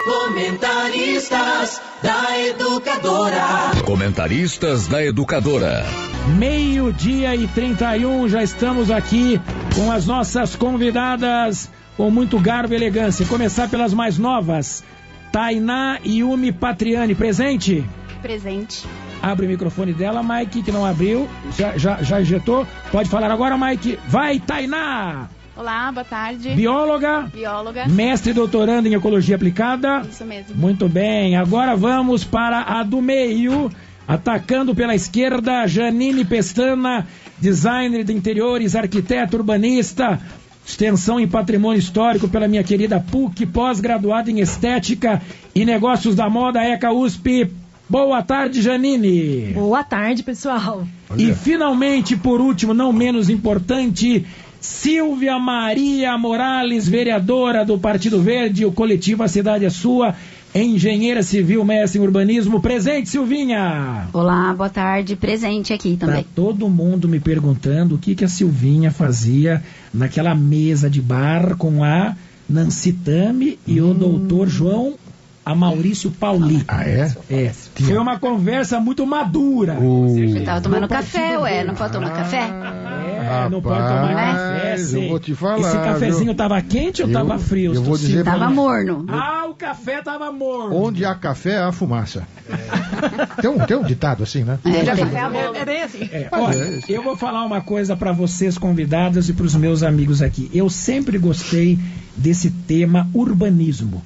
Comentaristas da Educadora. Comentaristas da Educadora. 12:31, já estamos aqui com as nossas convidadas com muito garbo e elegância. Começar pelas mais novas. Tainá Yumi Patriani, presente? Presente. Abre o microfone dela, Mike, que não abriu. Já injetou. Pode falar agora, Mike. Vai, Tainá! Olá, boa tarde. Bióloga. Mestre e doutorando em Ecologia Aplicada. Isso mesmo. Muito bem. Agora vamos para a do meio. Atacando pela esquerda, Janine Pestana, designer de interiores, arquiteto, urbanista, extensão em patrimônio histórico pela minha querida PUC, pós-graduada em estética e negócios da moda, ECA USP. Boa tarde, Janine. Boa tarde, pessoal. E finalmente, por último, não menos importante, Silvia Maria Morales, vereadora do Partido Verde, o coletivo A Cidade é Sua, engenheira civil, mestre em urbanismo. Presente, Silvinha! Olá, boa tarde. Presente aqui também. Tá todo mundo me perguntando o que a Silvinha fazia naquela mesa de bar com a Nancy Tami e o doutor João Maurício Pauli. Ah, é? É. Foi uma conversa muito madura. Você tava tomando café, não pode tomar café? Não pode tomar café. Eu vou te falar. Esse cafezinho tava quente ou tava frio? Eu vou dizer tava morno. O café tava morno. Onde há café, há fumaça. Tem um ditado assim, né? É bem assim. Olha, eu vou falar uma coisa para vocês convidadas e para os meus amigos aqui. Eu sempre gostei desse tema urbanismo.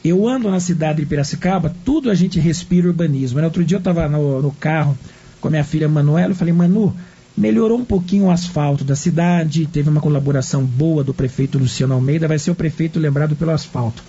Eu ando na cidade de Piracicaba, tudo a gente respira urbanismo. Outro dia eu estava no carro com a minha filha Manuela, eu falei, Manu, melhorou um pouquinho o asfalto da cidade, teve uma colaboração boa do prefeito Luciano Almeida, vai ser o prefeito lembrado pelo asfalto.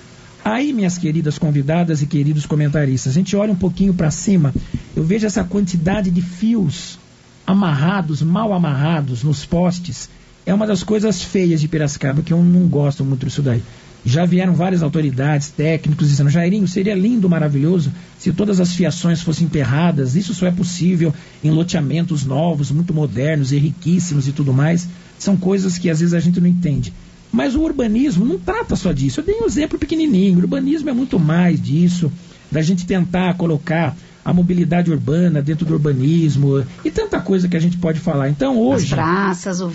Aí, minhas queridas convidadas e queridos comentaristas, a gente olha um pouquinho para cima, eu vejo essa quantidade de fios amarrados, mal amarrados nos postes. É uma das coisas feias de Piracicaba, que eu não gosto muito disso daí. Já vieram várias autoridades, técnicos, dizendo, Jairinho, seria lindo, maravilhoso, se todas as fiações fossem enterradas. Isso só é possível em loteamentos novos, muito modernos e riquíssimos e tudo mais. São coisas que às vezes a gente não entende. Mas o urbanismo não trata só disso. Eu dei um exemplo pequenininho. O urbanismo é muito mais disso, da gente tentar colocar a mobilidade urbana dentro do urbanismo e tanta coisa que a gente pode falar. Então hoje... As praças, o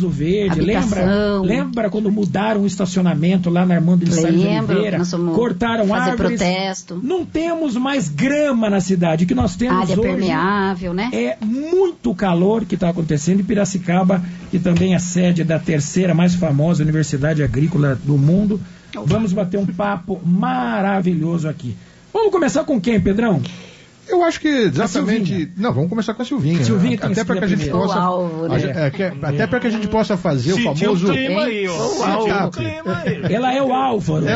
verde. Lembra quando mudaram o estacionamento lá na Armando de Salles Oliveira? Cortaram árvores. Protesto. Não temos mais grama na cidade. O que nós temos área hoje permeável, né? É muito calor que está acontecendo em Piracicaba, que também é sede da terceira mais famosa universidade agrícola do mundo. Vamos bater um papo maravilhoso aqui. Vamos começar com quem, Pedrão? Eu acho que exatamente... Não, vamos começar com a Silvinha. Silvinha tem até para que a gente possa... Até para que a gente possa fazer o famoso... Ela é o Álvaro.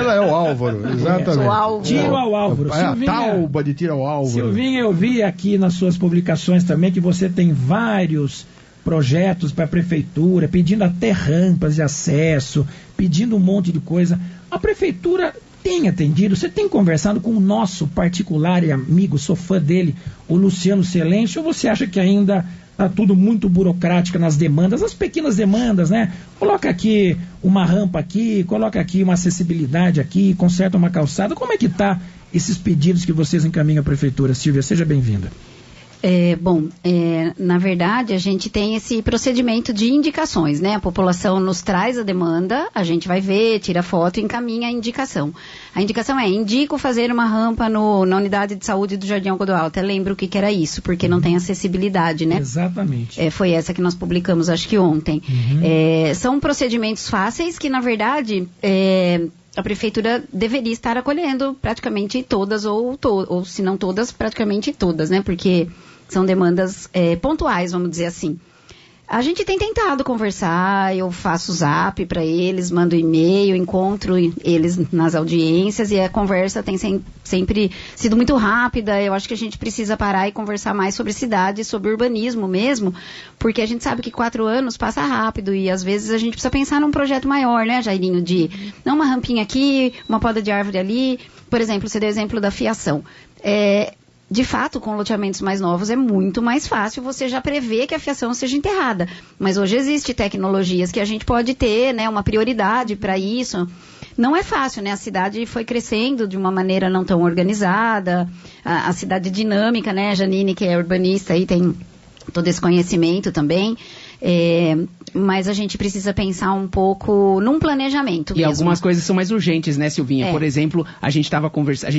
Exatamente. Tiro ao Álvaro. É a tauba de tiro ao Álvaro. Silvinha, eu vi aqui nas suas publicações também que você tem vários projetos para a prefeitura, pedindo até rampas de acesso, pedindo um monte de coisa. A prefeitura tem atendido, você tem conversado com o nosso particular e amigo, sou fã dele, o Luciano Celêncio, ou você acha que ainda está tudo muito burocrático nas demandas, as pequenas demandas, né? Coloca aqui uma rampa aqui, coloca aqui uma acessibilidade aqui, conserta uma calçada. Como é que está esses pedidos que vocês encaminham à prefeitura? Silvia, seja bem-vinda. Na verdade, a gente tem esse procedimento de indicações, né? A população nos traz a demanda, a gente vai ver, tira foto e encaminha a indicação. A indicação é, indico fazer uma rampa na unidade de saúde do Jardim Algodão Alto. Lembro o que era isso, porque não tem acessibilidade, né? Exatamente. Foi essa que nós publicamos, acho que ontem. São procedimentos fáceis que, na verdade... a prefeitura deveria estar acolhendo praticamente todas, ou se não todas, praticamente todas, né? Porque são demandas pontuais, vamos dizer assim. A gente tem tentado conversar, eu faço zap para eles, mando e-mail, encontro eles nas audiências e a conversa tem sempre sido muito rápida. Eu acho que a gente precisa parar e conversar mais sobre cidade, sobre urbanismo mesmo, porque a gente sabe que 4 anos passa rápido e às vezes a gente precisa pensar num projeto maior, né, Jairinho? De não uma rampinha aqui, uma poda de árvore ali. Por exemplo, você deu o exemplo da fiação. De fato, com loteamentos mais novos é muito mais fácil você já prever que a fiação seja enterrada. Mas hoje existem tecnologias que a gente pode ter, né, uma prioridade para isso. não é fácil, né? A cidade foi crescendo de uma maneira não tão organizada, a cidade dinâmica, né? A Janine, que é urbanista, aí tem todo esse conhecimento também. Mas a gente precisa pensar um pouco num planejamento mesmo. E algumas coisas são mais urgentes, né, Silvinha? Por exemplo, a gente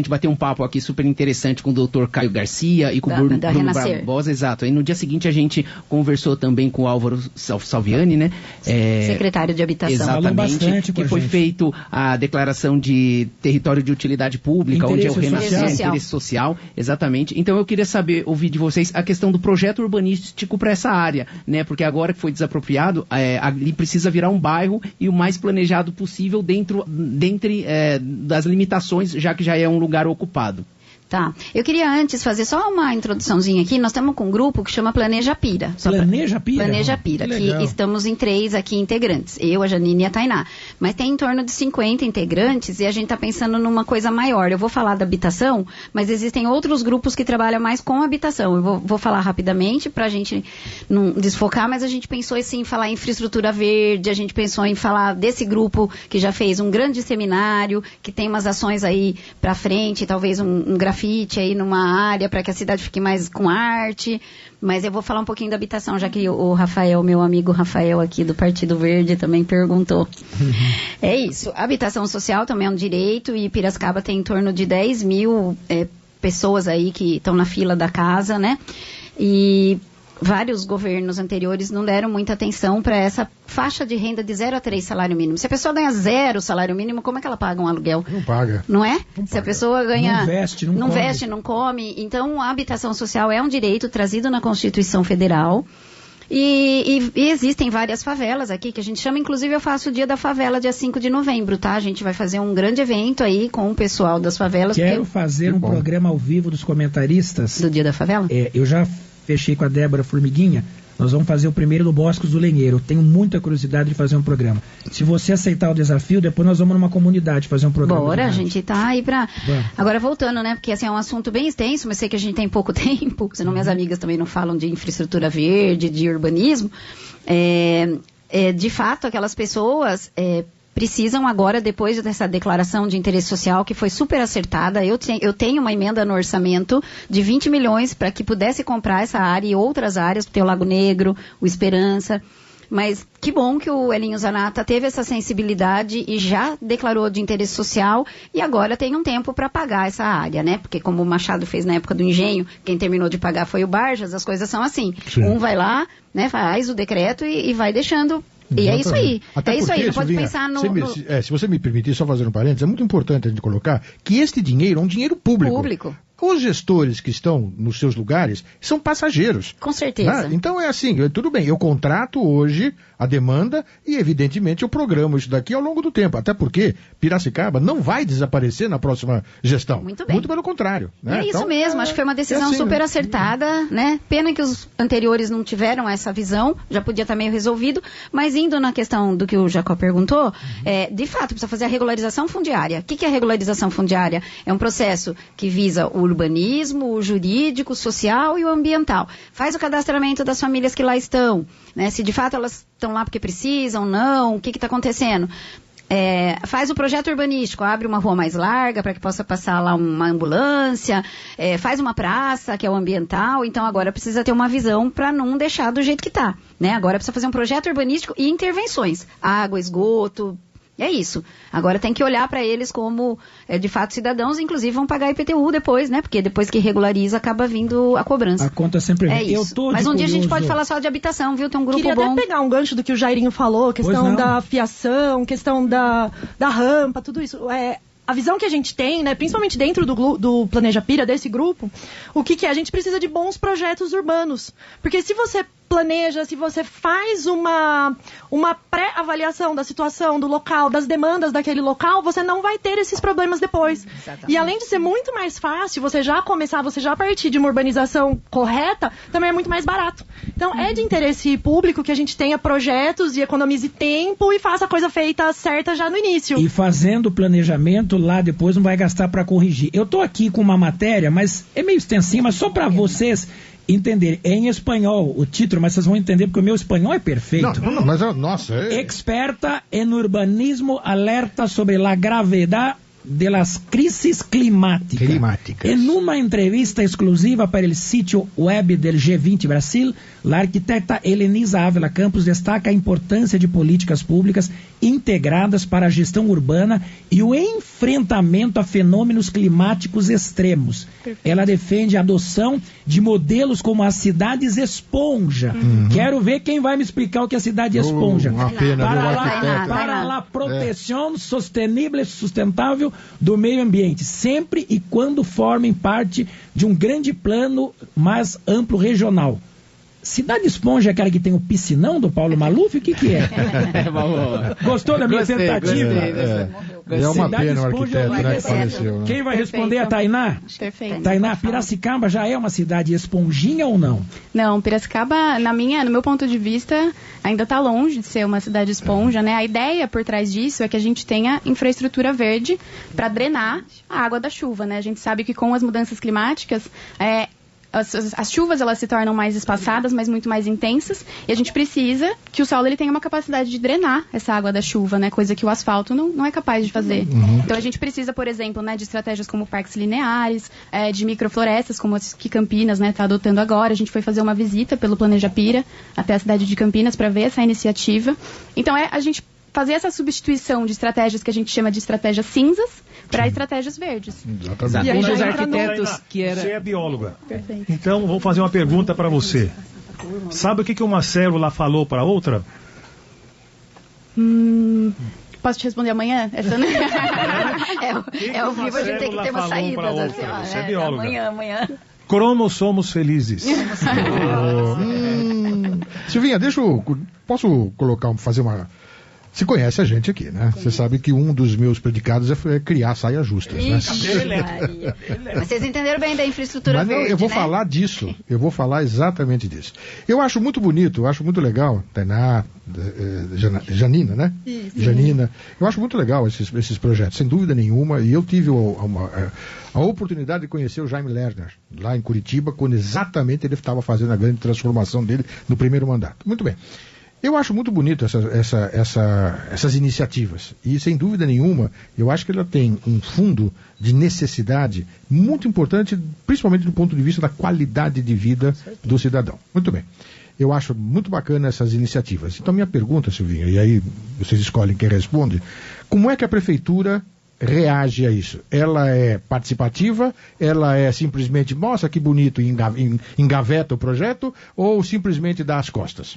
bateu um papo aqui super interessante com o Dr. Caio Garcia e com o Bruno Barbosa, exato. E no dia seguinte a gente conversou também com o Álvaro Salviani, né? Secretário de Habitação. Exatamente, que foi feito a declaração de território de utilidade pública, onde é o renascer, interesse social, exatamente. Então eu queria ouvir de vocês a questão do projeto urbanístico para essa área, né? Porque agora que foi desapropriado, ali precisa virar um bairro e o mais planejado possível dentre das limitações, já que já é um lugar ocupado. Tá. Eu queria antes fazer só uma introduçãozinha aqui. Nós estamos com um grupo que chama Planeja Pira. Planeja Pira? Planeja Pira, que estamos em 3 aqui integrantes. Eu, a Janine e a Tainá. Mas tem em torno de 50 integrantes e a gente está pensando numa coisa maior. Eu vou falar da habitação, mas existem outros grupos que trabalham mais com habitação. Eu vou falar rapidamente para a gente não desfocar, mas a gente pensou assim, em falar em infraestrutura verde, a gente pensou em falar desse grupo que já fez um grande seminário, que tem umas ações aí para frente, talvez um grafite aí numa área para que a cidade fique mais com arte, mas eu vou falar um pouquinho da habitação, já que o Rafael, meu amigo Rafael aqui do Partido Verde também perguntou. É isso, a habitação social também é um direito e Piracicaba tem em torno de 10 mil pessoas aí que estão na fila da casa, né? E vários governos anteriores não deram muita atenção para essa faixa de renda de 0 a 3 salário mínimo. Se a pessoa ganha 0 salário mínimo, como é que ela paga um aluguel? Não paga. Não é? Não Se paga. a pessoa ganha... Não veste, não come. Então, a habitação social é um direito trazido na Constituição Federal. E existem várias favelas aqui, que a gente chama, inclusive eu faço o Dia da Favela, dia 5 de novembro, tá? A gente vai fazer um grande evento aí com o pessoal das favelas. Quero fazer um programa ao vivo dos comentaristas. Do Dia da Favela? Eu já fechei com a Débora Formiguinha, nós vamos fazer o primeiro do Bosques do Lenheiro. Tenho muita curiosidade de fazer um programa. Se você aceitar o desafio, depois nós vamos numa comunidade fazer um programa. Bora, a gente tá aí pra... Agora, voltando, né, porque assim, é um assunto bem extenso, mas sei que a gente tem pouco tempo, senão minhas amigas também não falam de infraestrutura verde, de urbanismo. De fato, aquelas pessoas... precisam agora, depois dessa declaração de interesse social, que foi super acertada, eu tenho uma emenda no orçamento de 20 milhões para que pudesse comprar essa área e outras áreas, tem o Lago Negro, o Esperança, mas que bom que o Elinho Zanata teve essa sensibilidade e já declarou de interesse social e agora tem um tempo para pagar essa área, né? Porque como o Machado fez na época do engenho, quem terminou de pagar foi o Barjas, as coisas são assim. Sim. Um vai lá, né, faz o decreto e vai deixando... E é isso aí. Até isso aí, você pode pensar no... Se você me permitir, só fazer um parênteses, é muito importante a gente colocar que este dinheiro é um dinheiro público. Os gestores que estão nos seus lugares são passageiros. Com certeza. Né? Então é assim, tudo bem, eu contrato hoje a demanda e evidentemente eu programo isso daqui ao longo do tempo. Até porque Piracicaba não vai desaparecer na próxima gestão. Muito bem. Muito pelo contrário. Né? É isso mesmo, acho que foi uma decisão super acertada, né? Pena que os anteriores não tiveram essa visão, já podia estar meio resolvido, mas indo na questão do que o Jacó perguntou, de fato, precisa fazer a regularização fundiária. O que é a regularização fundiária? É um processo que visa o urbanismo, o jurídico, o social e o ambiental. Faz o cadastramento das famílias que lá estão, né? Se de fato elas estão lá porque precisam, não, o que está acontecendo? Faz o projeto urbanístico, abre uma rua mais larga para que possa passar lá uma ambulância, faz uma praça, que é o ambiental, então agora precisa ter uma visão para não deixar do jeito que está, né? Agora precisa fazer um projeto urbanístico e intervenções, água, esgoto, é isso. Agora tem que olhar para eles como, de fato, cidadãos, inclusive vão pagar IPTU depois, né? Porque depois que regulariza, acaba vindo a cobrança. A conta sempre vem. Isso. Mas um dia a gente pode falar só de habitação, viu? Tem um grupo bom. Queria até pegar um gancho do que o Jairinho falou, questão da fiação, questão da rampa, tudo isso. A visão que a gente tem, né, principalmente dentro do Planeja Pira, desse grupo, o que é? A gente precisa de bons projetos urbanos. Porque se você planeja, se você faz uma pré-avaliação da situação, do local, das demandas daquele local, você não vai ter esses problemas depois. Exatamente. E além de ser muito mais fácil, você já partir de uma urbanização correta, também é muito mais barato. Então, é de interesse público que a gente tenha projetos e economize tempo e faça a coisa feita certa já no início. E fazendo o planejamento, lá depois não vai gastar para corrigir. Eu estou aqui com uma matéria, mas é meio extensinha, mas só para vocês entender. É em espanhol o título, mas vocês vão entender porque o meu espanhol é perfeito. Não, mas nossa. Experta en urbanismo alerta sobre la gravedad de las crisis climáticas. En una entrevista exclusiva para el sitio web del G20 Brasil, la arquitecta Helenisa Ávila Campos destaca a importância de políticas públicas integradas para a gestão urbana e o enfrentamento a fenômenos climáticos extremos. Perfeito. Ela defende a adoção de modelos como as cidades esponja. Quero ver quem vai me explicar o que é a cidade esponja. Uma pena, para a proteção sustentável e sustentável do meio ambiente, sempre e quando formem parte de um grande plano mais amplo regional. Cidade Esponja é aquela que tem o piscinão do Paulo Maluf? O que é? Gostou da minha tentativa? É uma pena o arquiteto, né, que faleceu. Quem vai responder? A Tainá? Perfeito. Tainá, Piracicaba já é uma cidade esponjinha ou não? Não, Piracicaba, no meu ponto de vista, ainda está longe de ser uma cidade esponja, né? A ideia por trás disso é que a gente tenha infraestrutura verde para drenar a água da chuva, né? A gente sabe que com as mudanças climáticas, as chuvas elas se tornam mais espaçadas, mas muito mais intensas, e a gente precisa que o solo ele tenha uma capacidade de drenar essa água da chuva, né? Coisa que o asfalto não é capaz de fazer. Então a gente precisa, por exemplo, né, de estratégias como parques lineares, de microflorestas, como as que Campinas está adotando agora. A gente foi fazer uma visita pelo Planeja Pira até a cidade de Campinas para ver essa iniciativa. Então a gente fazer essa substituição de estratégias que a gente chama de estratégias cinzas para estratégias verdes. Exatamente. Um dos arquitetos que era... Você é bióloga. Perfeito. Então, vou fazer uma pergunta para você. Sabe o que uma célula falou para outra? Posso te responder amanhã? Essa não... é ao vivo, a gente tem que ter uma saída. Você é bióloga. Amanhã. Cromossomos felizes. Silvinha, posso fazer uma... Você conhece a gente aqui, né? Você sabe que um dos meus predicados é criar saias justas, né? Mas vocês entenderam bem da infraestrutura verde, eu vou né? falar disso. Eu vou falar exatamente disso. Eu acho muito bonito, eu acho muito legal, Tainá, Janina, né? Isso. Janina. Eu acho muito legal esses projetos, sem dúvida nenhuma. E eu tive a oportunidade de conhecer o Jaime Lerner, lá em Curitiba, quando exatamente ele estava fazendo a grande transformação dele no primeiro mandato. Muito bem. Eu acho muito bonito essas iniciativas. E, sem dúvida nenhuma, eu acho que ela tem um fundo de necessidade muito importante, principalmente do ponto de vista da qualidade de vida do cidadão. Muito bem. Eu acho muito bacana essas iniciativas. Então, minha pergunta, Silvinha, e aí vocês escolhem quem responde, como é que a Prefeitura reage a isso? Ela é participativa? Ela é simplesmente, nossa, que bonito, e engaveta o projeto? Ou simplesmente dá as costas?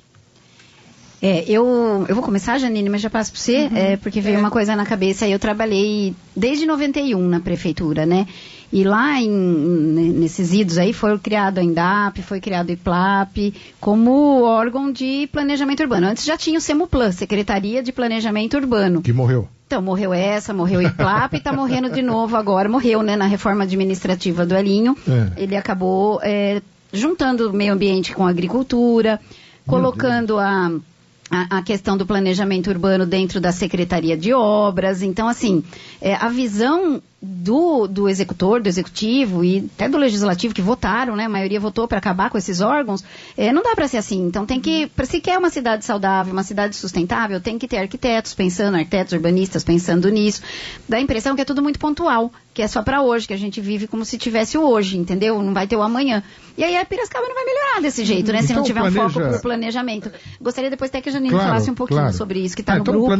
Eu vou começar, Janine, mas já passo para você, porque veio uma coisa na cabeça. Eu trabalhei desde 91 na prefeitura, né? E lá nesses idos aí foi criado a INDAP, foi criado o IPLAP, como órgão de planejamento urbano. Antes já tinha o SEMUPLAN, Secretaria de Planejamento Urbano. Que morreu. Então, morreu o IPLAP e está morrendo de novo agora. Morreu, né, na reforma administrativa do Elinho. Ele acabou juntando o meio ambiente com a agricultura, colocando a questão do planejamento urbano dentro da Secretaria de Obras. Então, assim, a visão do executor, do executivo e até do legislativo que votaram, né? A maioria votou para acabar com esses órgãos. Não dá para ser assim. Então, se quer uma cidade saudável, uma cidade sustentável, tem que ter arquitetos urbanistas pensando nisso. Dá a impressão que é tudo muito pontual, que é só para hoje, que a gente vive como se tivesse o hoje, entendeu? Não vai ter o amanhã. E aí a Piracicaba não vai melhorar desse jeito, né? Então, se não tiver um foco por planejamento. Gostaria depois até que a Janine falasse um pouquinho sobre isso, que está no então grupo.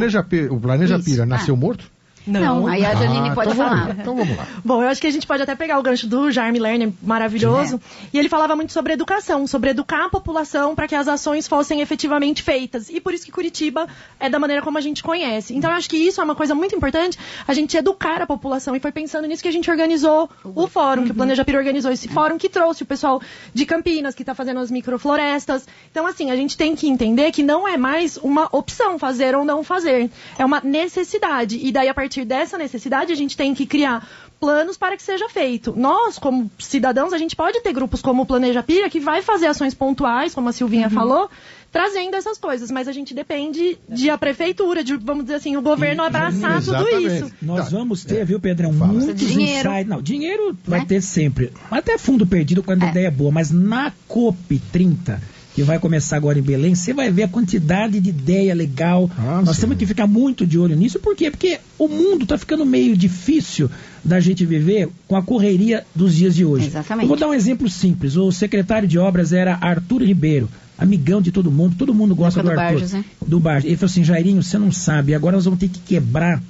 O Planeja Pira nasceu morto? Não, aí a Janine pode falar. Então vamos lá. Bom, eu acho que a gente pode até pegar o gancho do Jaime Lerner, maravilhoso, e ele falava muito sobre educação, sobre educar a população para que as ações fossem efetivamente feitas. E por isso que Curitiba é da maneira como a gente conhece. Então eu acho que isso é uma coisa muito importante, a gente educar a população, e foi pensando nisso que a gente organizou o fórum, que o Planeja Pira organizou esse fórum, que trouxe o pessoal de Campinas, que está fazendo as microflorestas. Então, assim, a gente tem que entender que não é mais uma opção fazer ou não fazer, é uma necessidade. E daí, a partir dessa necessidade, a gente tem que criar planos para que seja feito. Nós, como cidadãos, a gente pode ter grupos como o Planeja Pira, que vai fazer ações pontuais, como a Silvinha falou, trazendo essas coisas, mas a gente depende de a prefeitura, de, vamos dizer assim, o governo abraçar tudo isso. Nós vamos ter, viu, Pedrão, muitos insights. Não, dinheiro vai ter sempre. Até fundo perdido quando a ideia é boa, mas na COP 30, que vai começar agora em Belém, você vai ver a quantidade de ideia legal. Nós temos que ficar muito de olho nisso. Por quê? Porque o mundo está ficando meio difícil da gente viver com a correria dos dias de hoje. Exatamente. Eu vou dar um exemplo simples. O secretário de obras era Arthur Ribeiro, amigão de todo mundo gosta do Arthur. Barges, né? Do Barges. Ele falou assim, Jairinho, você não sabe, agora nós vamos ter que quebrar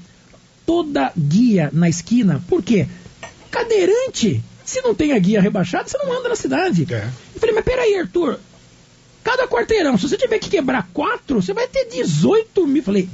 toda guia na esquina. Por quê? Cadeirante, se não tem a guia rebaixada, você não anda na cidade. Eu falei, mas peraí, Arthur, cada quarteirão, se você tiver que quebrar 4, você vai ter 18 mil. Falei,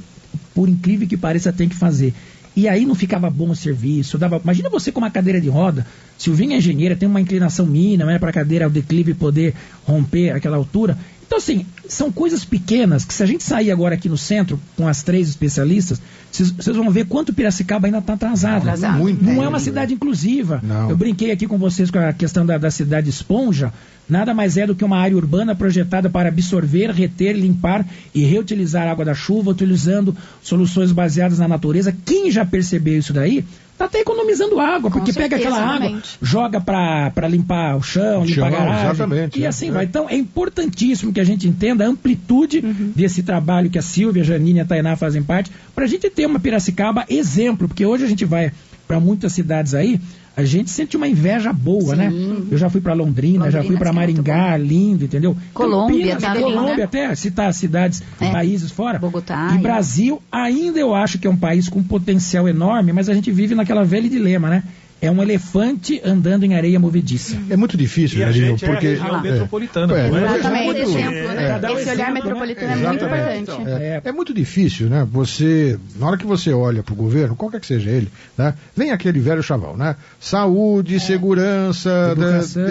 por incrível que pareça, tem que fazer. E aí não ficava bom o serviço. Imagina você com uma cadeira de roda, Silvinha é engenheira, tem uma inclinação mínima, né, para a cadeira, o declive poder romper aquela altura. Então, assim, são coisas pequenas que se a gente sair agora aqui no centro com as 3 especialistas, vocês vão ver quanto Piracicaba ainda está atrasada. Não é uma cidade inclusiva. Não. Eu brinquei aqui com vocês com a questão da cidade esponja. Nada mais é do que uma área urbana projetada para absorver, reter, limpar e reutilizar a água da chuva, utilizando soluções baseadas na natureza. Quem já percebeu isso daí, está até economizando água, porque pega aquela água, joga para limpar o chão, limpar a garagem, exatamente, e assim vai. Então é importantíssimo que a gente entenda a amplitude desse trabalho que a Silvia, a Janine e a Tainá fazem parte, para a gente ter uma Piracicaba exemplo, porque hoje a gente vai para muitas cidades aí, a gente sente uma inveja boa, né? Eu já fui para Londrina, já fui para Maringá, lindo, entendeu? Colômbia, Colômbia até, citar cidades, países fora. Bogotá. E Brasil, ainda eu acho que é um país com potencial enorme, mas a gente vive naquela velha dilema, né? É um elefante andando em areia movediça. É muito difícil, Jairinho, porque... É a região metropolitana. Exatamente. Esse olhar metropolitano é muito importante. É muito difícil, né? Você, na hora que você olha para o governo, qualquer que seja ele, né? Vem aquele velho chavão, né? Saúde, segurança,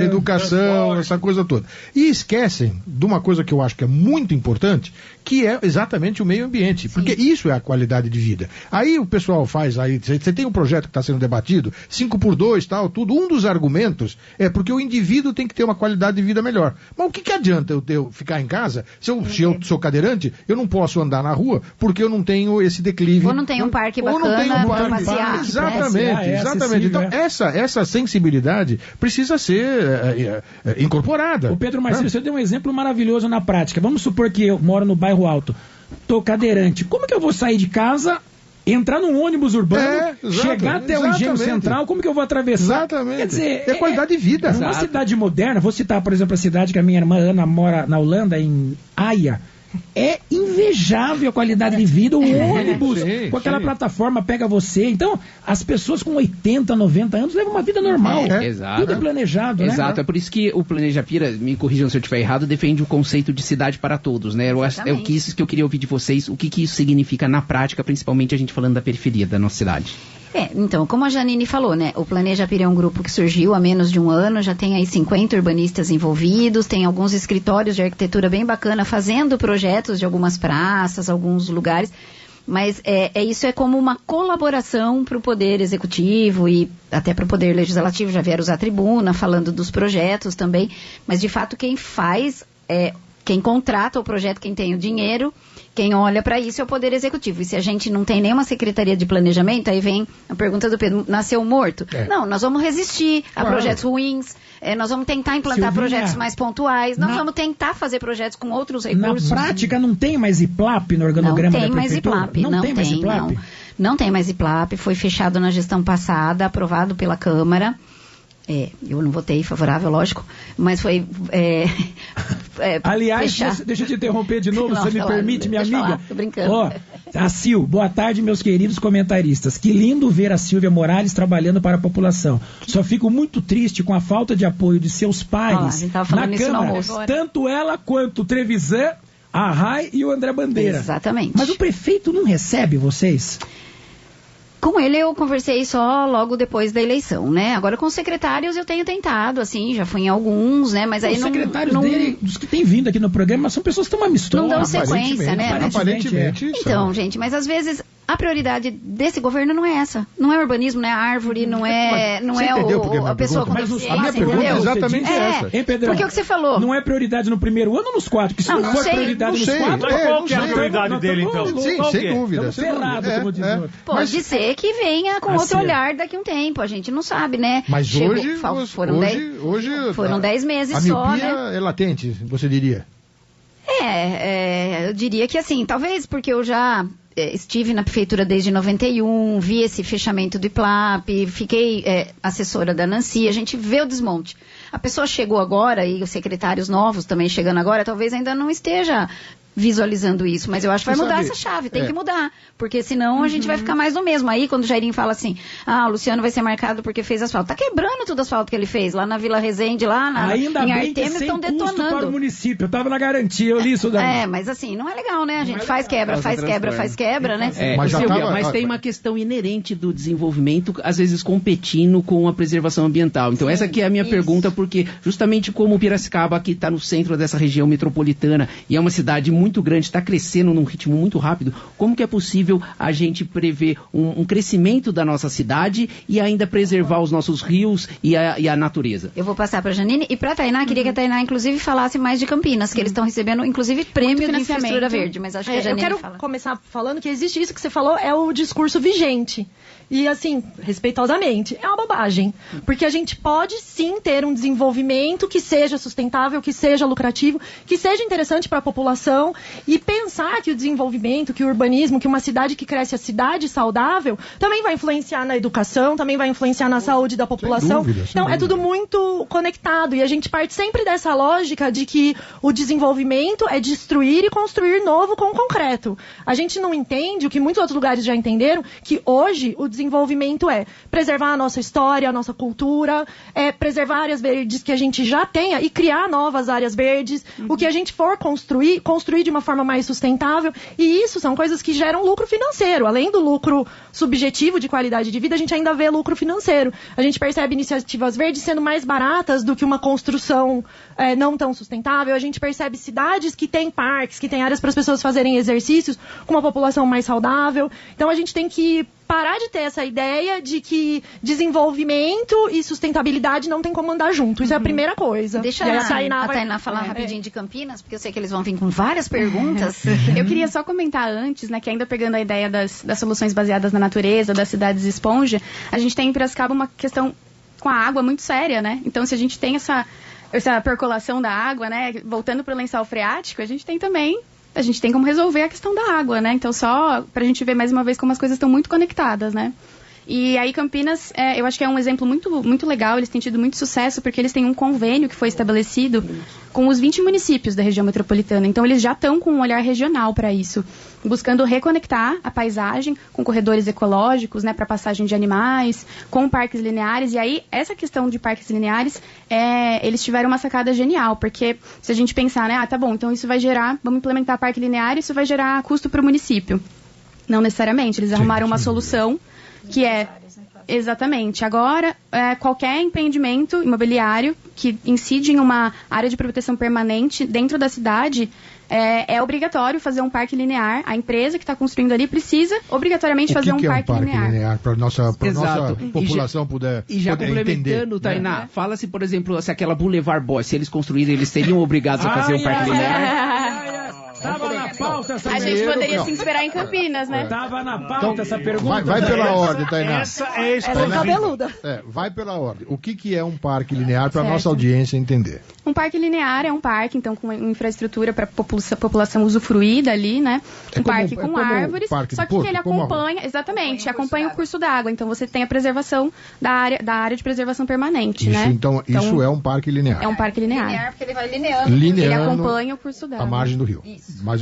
educação, essa coisa toda. E esquecem de uma coisa que eu acho que é muito importante, que é exatamente o meio ambiente. Porque isso é a qualidade de vida. Aí o pessoal faz, aí você tem um projeto que está sendo debatido, 5x2, tal, tudo. Um dos argumentos é porque o indivíduo tem que ter uma qualidade de vida melhor. Mas o que adianta eu ficar em casa? Se eu sou cadeirante, eu não posso andar na rua porque eu não tenho esse declive. Ou não tenho um parque bacana para passear. Exatamente. Então, essa sensibilidade precisa ser incorporada. O Pedro Marcelo, você deu um exemplo maravilhoso na prática. Vamos supor que eu moro no bairro Alto, tô cadeirante. Como que eu vou sair de casa, entrar num ônibus urbano, chegar até o Engenho Central, como que eu vou atravessar? Exatamente. Quer dizer, é qualidade de vida. Uma cidade moderna, vou citar, por exemplo, a cidade que a minha irmã Ana mora na Holanda, em Haia. É invejável a qualidade de vida, o ônibus com aquela plataforma pega você. Então, as pessoas com 80, 90 anos levam uma vida normal. Exato. Tudo é planejado, né? Exato, é por isso que o Planeja Pira, me corrijam se eu estiver errado, defende o conceito de cidade para todos, né? É o que isso que eu queria ouvir de vocês, o que isso significa na prática, principalmente a gente falando da periferia da nossa cidade. Então, como a Janine falou, né, o Planeja Pira é um grupo que surgiu há menos de um ano, já tem aí 50 urbanistas envolvidos, tem alguns escritórios de arquitetura bem bacana fazendo projetos de algumas praças, alguns lugares, mas isso é como uma colaboração para o Poder Executivo e até para o Poder Legislativo, já vieram usar a tribuna falando dos projetos também, mas de fato quem faz quem contrata o projeto, quem tem o dinheiro, quem olha para isso é o Poder Executivo. E se a gente não tem nenhuma Secretaria de Planejamento, aí vem a pergunta do Pedro, nasceu morto? Não, nós vamos resistir a projetos ruins, nós vamos tentar implantar projetos mais pontuais, nós vamos tentar fazer projetos com outros recursos. Na prática não tem mais IPLAP no organograma da prefeitura? Não tem mais IPLAP. Não tem mais IPLAP, foi fechado na gestão passada, aprovado pela Câmara. Eu não votei favorável, lógico, mas foi... Aliás, deixa eu te interromper de novo, você me permite, minha amiga? Tô brincando. A Sil, boa tarde, meus queridos comentaristas. Que lindo ver a Silvia Morales trabalhando para a população. Só fico muito triste com a falta de apoio de seus pares na Câmara. Tanto ela quanto o Trevisan, a Rai e o André Bandeira. Exatamente. Mas o prefeito não recebe vocês? Com ele eu conversei só logo depois da eleição, né? Agora com os secretários eu tenho tentado, assim, já fui em alguns, né? Mas aí os secretários dele, dos que têm vindo aqui no programa, são pessoas tão amistosas. Não dão sequência, né? Aparentemente. Então, gente, mas às vezes a prioridade desse governo não é essa. Não é urbanismo, não é árvore, não é a pessoa com deficiência. A minha pergunta é exatamente essa. Porque o que você falou... Não é prioridade no primeiro ano ou nos 4? Porque se não for prioridade nos 4... Qual que é a prioridade dele, então? Sim, sem dúvida. Pode ser que venha com outro olhar daqui a um tempo. A gente não sabe, né? Mas hoje foram 10 meses só, né? A miopia é latente, você diria? Eu diria que assim, talvez porque eu já estive na prefeitura desde 91, vi esse fechamento do IPLAP, fiquei assessora da Nancy, a gente vê o desmonte. A pessoa chegou agora, e os secretários novos também chegando agora, talvez ainda não esteja visualizando isso, mas eu acho que vai mudar essa chave, tem que mudar, porque senão a gente vai ficar mais no mesmo. Aí quando o Jairinho fala assim, o Luciano vai ser marcado porque fez asfalto, tá quebrando tudo o asfalto que ele fez, lá na Vila Resende, lá em Artemis, estão detonando. Para o município, eu tava na garantia, eu li isso daí. Mas assim, não é legal, né? A gente faz quebra, né? Mas tem uma questão inerente do desenvolvimento, às vezes competindo com a preservação ambiental. Então essa aqui é a minha pergunta, porque justamente como Piracicaba aqui está no centro dessa região metropolitana, e é uma cidade muito grande, está crescendo num ritmo muito rápido, como que é possível a gente prever um crescimento da nossa cidade e ainda preservar os nossos rios e a natureza? Eu vou passar para a Janine e para a Tainá, queria que a Tainá inclusive falasse mais de Campinas, que eles estão recebendo inclusive prêmio de infraestrutura verde, mas acho que a Janine Eu quero começar falando que existe isso que você falou, é o discurso vigente. E assim, respeitosamente, é uma bobagem. Porque a gente pode sim ter um desenvolvimento que seja sustentável, que seja lucrativo, que seja interessante para a população, e pensar que o desenvolvimento, que o urbanismo, que uma cidade que cresce, a cidade saudável, também vai influenciar na educação, também vai influenciar na saúde da população. Sem dúvida. É tudo muito conectado. E a gente parte sempre dessa lógica de que o desenvolvimento é destruir e construir novo com concreto. A gente não entende, o que muitos outros lugares já entenderam, que hoje o desenvolvimento é preservar a nossa história, a nossa cultura, preservar áreas verdes que a gente já tenha e criar novas áreas verdes. O que a gente for construir de uma forma mais sustentável. E isso são coisas que geram lucro financeiro. Além do lucro subjetivo de qualidade de vida, a gente ainda vê lucro financeiro. A gente percebe iniciativas verdes sendo mais baratas do que uma construção não tão sustentável. A gente percebe cidades que têm parques, que têm áreas para as pessoas fazerem exercícios com uma população mais saudável. Então a gente tem que parar de ter essa ideia de que desenvolvimento e sustentabilidade não tem como andar junto. Isso é a primeira coisa. Deixa a Tainá falar rapidinho de Campinas, porque eu sei que eles vão vir com várias perguntas. Eu queria só comentar antes, né, que ainda pegando a ideia das soluções baseadas na natureza, das cidades esponja, a gente tem em Piracicaba uma questão com a água muito séria, né? Então, se a gente tem essa percolação da água, né, voltando para o lençol freático, a gente tem como resolver a questão da água, né? Então, só para a gente ver mais uma vez como as coisas estão muito conectadas, né? E aí Campinas, eu acho que é um exemplo muito, muito legal, eles têm tido muito sucesso porque eles têm um convênio que foi estabelecido com os 20 municípios da região metropolitana. Então eles já estão com um olhar regional para isso, buscando reconectar a paisagem com corredores ecológicos, né, para passagem de animais, com parques lineares. E aí essa questão de parques lineares, eles tiveram uma sacada genial, porque se a gente pensar, né, tá bom, então isso vai gerar, vamos implementar parque linear, isso vai gerar custo para o município. Não necessariamente, eles arrumaram uma solução que exatamente, agora qualquer empreendimento imobiliário que incide em uma área de proteção permanente dentro da cidade, é obrigatório fazer um parque linear. A empresa que está construindo ali precisa obrigatoriamente fazer um parque linear. Para a nossa população poder entender. E já complementando, Tainá, fala-se, por exemplo, se aquela Boulevard Boys, se eles construírem, eles seriam obrigados a fazer um parque linear? Tava na pauta essa pergunta. A gente poderia se inspirar em Campinas, né? Tava na pauta essa pergunta. Vai pela ordem, Tainá. Essa é cabeluda. Vai pela ordem. O que é um parque linear para a nossa audiência entender? Um parque linear é um parque, então, com infraestrutura para a população usufruir dali, né? Parque com árvores, só que ele acompanha, exatamente, acompanha o curso d'água. Então, você tem a preservação da área de preservação permanente, né? Então, isso é um parque linear. É um parque linear. Linear porque ele vai lineando. Ele acompanha o curso d'água. A margem do rio.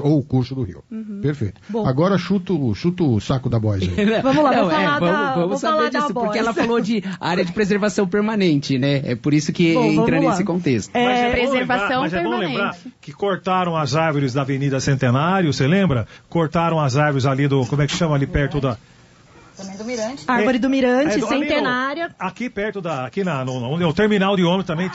Ou o curso do rio. Perfeito. Bom. Agora chuta o saco da Boys aí. Vamos lá, vamos saber disso, porque ela falou de área de preservação permanente, né? É por isso que entra nesse contexto. Preservação permanente. Bom lembrar que cortaram as árvores da Avenida Centenário, você lembra? Cortaram as árvores ali como é que chama ali perto da... Também do Mirante. Árvore do Mirante, centenária. Aqui perto no terminal de ônibus também.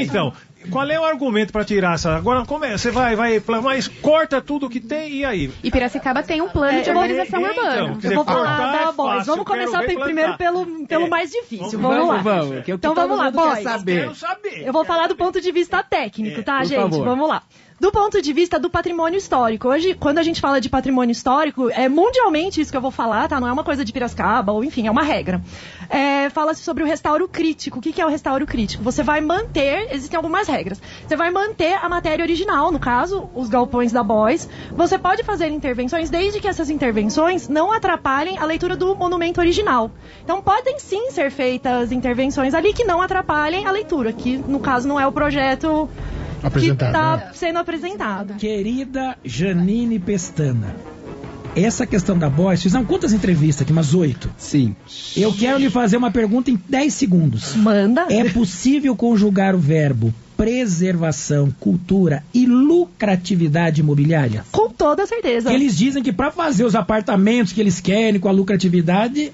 Então, Qual é o argumento para tirar essa? Agora, como é? Você vai, mas corta tudo que tem e aí? E Piracicaba tem um plano de urbanização urbana. Então, eu vou falar da Boys. Vamos começar primeiro pelo mais difícil. Vamos lá. Então vamos lá, Boys. Eu vou falar do ponto de vista técnico, tá, gente? Favor. Vamos lá. Do ponto de vista do patrimônio histórico. Hoje, quando a gente fala de patrimônio histórico, é mundialmente isso que eu vou falar, tá? Não é uma coisa de Piracicaba, ou enfim, é uma regra. Fala-se sobre o restauro crítico. O que é o restauro crítico? Você vai manter, existem algumas regras. Você vai manter a matéria original, no caso, os galpões da Boys. Você pode fazer intervenções, desde que essas intervenções não atrapalhem a leitura do monumento original. Então, podem sim ser feitas intervenções ali que não atrapalhem a leitura, que no caso não é o projeto que está sendo apresentado. Querida Janine Pestana, essa questão da Boys, fizeram quantas entrevistas aqui? Umas 8? Sim. Eu quero lhe fazer uma pergunta em 10 segundos. Manda. É possível conjugar o verbo preservação, cultura e lucratividade imobiliária? Com toda certeza. Eles dizem que para fazer os apartamentos que eles querem com a lucratividade...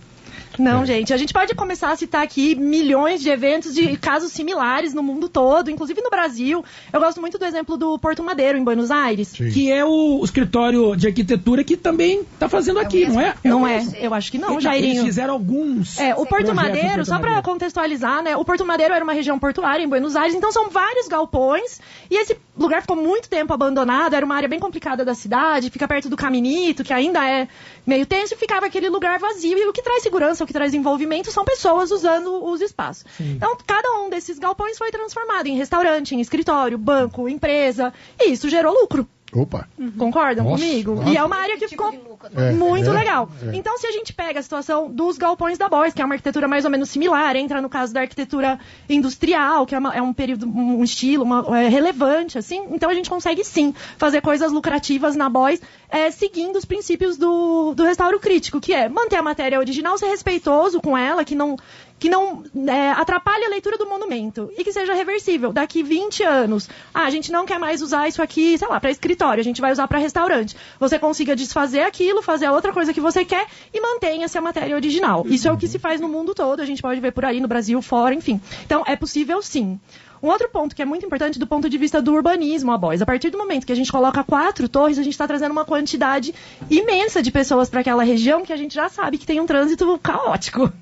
Não, gente, a gente pode começar a citar aqui milhões de eventos de casos similares no mundo todo, inclusive no Brasil. Eu gosto muito do exemplo do Porto Madeiro, em Buenos Aires. Sim. Que é o escritório de arquitetura que também está fazendo aqui, não é? Não é, eu acho que não, Jairinho. Eles fizeram alguns... o Porto Madeiro, só para contextualizar, né? O Porto Madeiro era uma região portuária em Buenos Aires, então são vários galpões, e esse lugar ficou muito tempo abandonado, era uma área bem complicada da cidade, fica perto do Caminito, que ainda é meio tenso, e ficava aquele lugar vazio, e o que traz segurança, o que traz envolvimento são pessoas usando os espaços. Sim. Então, cada um desses galpões foi transformado em restaurante, em escritório, banco, empresa, e isso gerou lucro. Opa! Concordam comigo? E é uma área que ficou muito legal. Então, se a gente pega a situação dos galpões da Boys, que é uma arquitetura mais ou menos similar, entra no caso da arquitetura industrial, que é um período, um estilo relevante, assim, então a gente consegue sim fazer coisas lucrativas na Boys, seguindo os princípios do restauro crítico, que é manter a matéria original, ser respeitoso com ela, que não atrapalhe a leitura do monumento e que seja reversível. Daqui 20 anos, a gente não quer mais usar isso aqui, sei lá, para escritório, a gente vai usar para restaurante. Você consiga desfazer aquilo, fazer a outra coisa que você quer e mantenha-se a matéria original. Isso é o que se faz no mundo todo, a gente pode ver por aí no Brasil, fora, enfim. Então, é possível sim. Um outro ponto que é muito importante do ponto de vista do urbanismo, a Boys. A partir do momento que a gente coloca 4 torres, a gente está trazendo uma quantidade imensa de pessoas para aquela região que a gente já sabe que tem um trânsito caótico.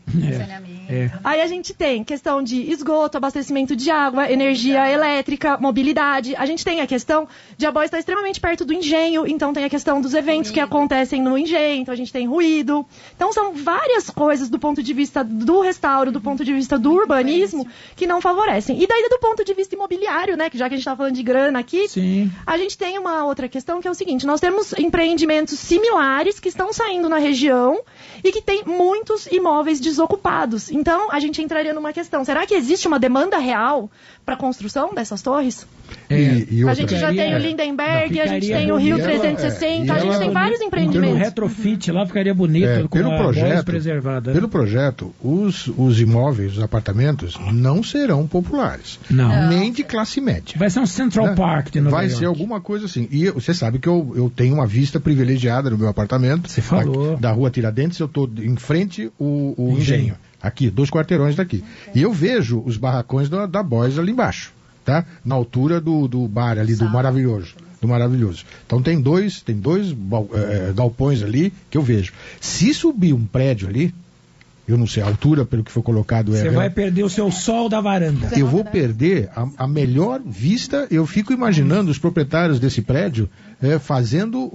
Aí a gente tem questão de esgoto, abastecimento de água, energia elétrica, mobilidade. A gente tem a questão de a Boys estar extremamente perto do engenho, então tem a questão dos eventos que acontecem no engenho, então a gente tem ruído. Então são várias coisas do ponto de vista do restauro, do ponto de vista do urbanismo, que não favorecem. E daí do ponto de vista imobiliário, né, que já que a gente está falando de grana aqui, sim, a gente tem uma outra questão que é o seguinte: nós temos empreendimentos similares que estão saindo na região e que tem muitos imóveis desocupados. Então, a gente entraria numa questão: será que existe uma demanda real para a construção dessas torres? A gente já tem o Lindenberg, a gente tem o Rio 360, a gente tem vários empreendimentos. Pelo retrofit lá ficaria bonito, com a Boys preservada. Pelo projeto, os imóveis, os apartamentos, não serão populares. Não. Nem de classe média. Vai ser um Central Park de Nova York. Vai ser alguma coisa assim. E você sabe que eu tenho uma vista privilegiada no meu apartamento. Você falou. Da rua Tiradentes, eu estou em frente o engenho. Aqui, 2 quarteirões daqui. E eu vejo os barracões da Boys ali embaixo, tá? Na altura do bar ali, do Maravilhoso. Então tem dois galpões ali que eu vejo. Se subir um prédio ali, eu não sei a altura, pelo que foi colocado... Você vai perder o seu sol da varanda. Eu vou perder a melhor vista. Eu fico imaginando os proprietários desse prédio fazendo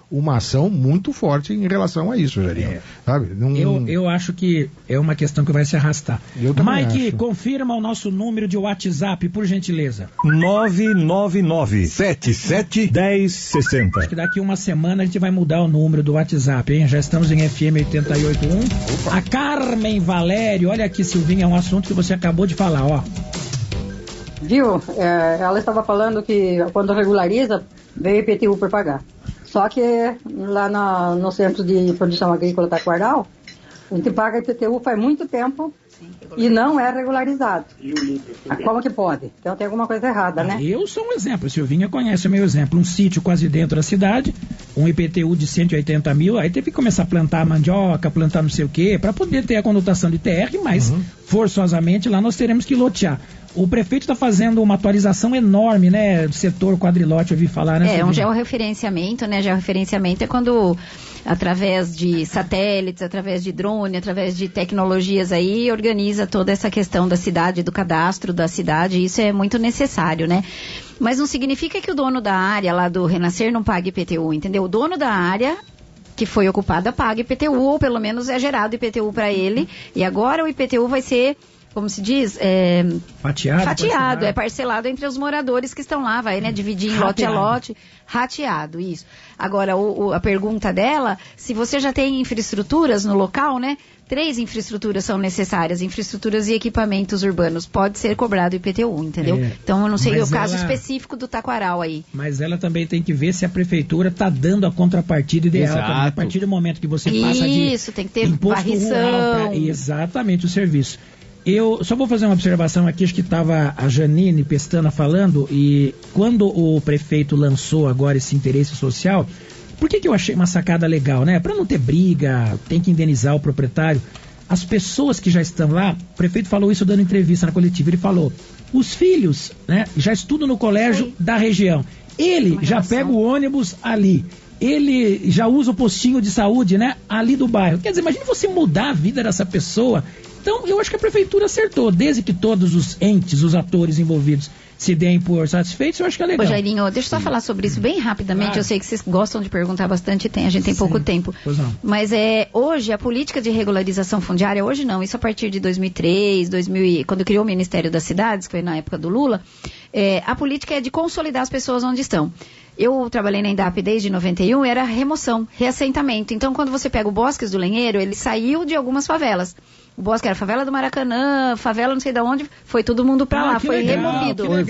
uma ação muito forte em relação a isso, Jairinho. Sabe? Eu acho que é uma questão que vai se arrastar. Mike, acho. Confirma o nosso número de WhatsApp, por gentileza. 999-77-1060. Acho que daqui uma semana a gente vai mudar o número do WhatsApp, hein? Já estamos em FM 88.1. A Carmen Valério, olha aqui, Silvinha, é um assunto que você acabou de falar, ó. Viu? Ela estava falando que quando regulariza, veio IPTU por pagar. Só que lá no Centro de Produção Agrícola Taquardal, a gente paga IPTU faz muito tempo e não é regularizado. Como que pode? Então tem alguma coisa errada, né? Eu sou um exemplo, a Silvinha conhece o meu exemplo. Um sítio quase dentro da cidade, um IPTU de 180 mil, aí teve que começar a plantar mandioca, plantar não sei o quê, para poder ter a conotação de TR, mas forçosamente lá nós teremos que lotear. O prefeito está fazendo uma atualização enorme, né, do setor quadrilote, eu ouvi falar, né? Um georreferenciamento, né? Georreferenciamento é quando, através de satélites, através de drone, através de tecnologias aí, organiza toda essa questão da cidade, do cadastro da cidade, e isso é muito necessário, né? Mas não significa que o dono da área lá do Renascer não pague IPTU, entendeu? O dono da área que foi ocupada paga IPTU, ou pelo menos é gerado IPTU para ele, e agora o IPTU vai ser, como se diz, fatiado, é parcelado entre os moradores que estão lá, vai, né, dividir em lote a lote, rateado, isso. Agora, a pergunta dela, se você já tem infraestruturas no local, né, 3 infraestruturas são necessárias, infraestruturas e equipamentos urbanos, pode ser cobrado IPTU, entendeu? Então, eu não sei o caso específico do Taquaral aí. Mas ela também tem que ver se a prefeitura está dando a contrapartida ideal. Também, a partir do momento que você passa de tem que ter varrição. Exatamente, o serviço. Eu só vou fazer uma observação aqui, acho que estava a Janine Pestana falando, e quando o prefeito lançou agora esse interesse social, por que eu achei uma sacada legal, né? Para não ter briga, tem que indenizar o proprietário. As pessoas que já estão lá, o prefeito falou isso dando entrevista na coletiva, ele falou, os filhos, né, já estudam no colégio da região, ele já pega o ônibus ali, ele já usa o postinho de saúde, né, ali do bairro. Quer dizer, imagine você mudar a vida dessa pessoa. Então, eu acho que a prefeitura acertou, desde que todos os entes, os atores envolvidos se deem por satisfeitos, eu acho que é legal. Ô, Jairinho, deixa eu só falar sobre isso bem rapidamente, claro. Eu sei que vocês gostam de perguntar bastante, a gente tem pouco tempo. Pois não. Mas hoje, a política de regularização fundiária, hoje não, isso a partir de 2003, quando criou o Ministério das Cidades, que foi na época do Lula, a política é de consolidar as pessoas onde estão. Eu trabalhei na INDAP desde 91, era remoção, reassentamento. Então, quando você pega o Bosques do Lenheiro, ele saiu de algumas favelas. O Bosque era favela do Maracanã, favela não sei de onde, foi todo mundo pra lá, foi removido. Foi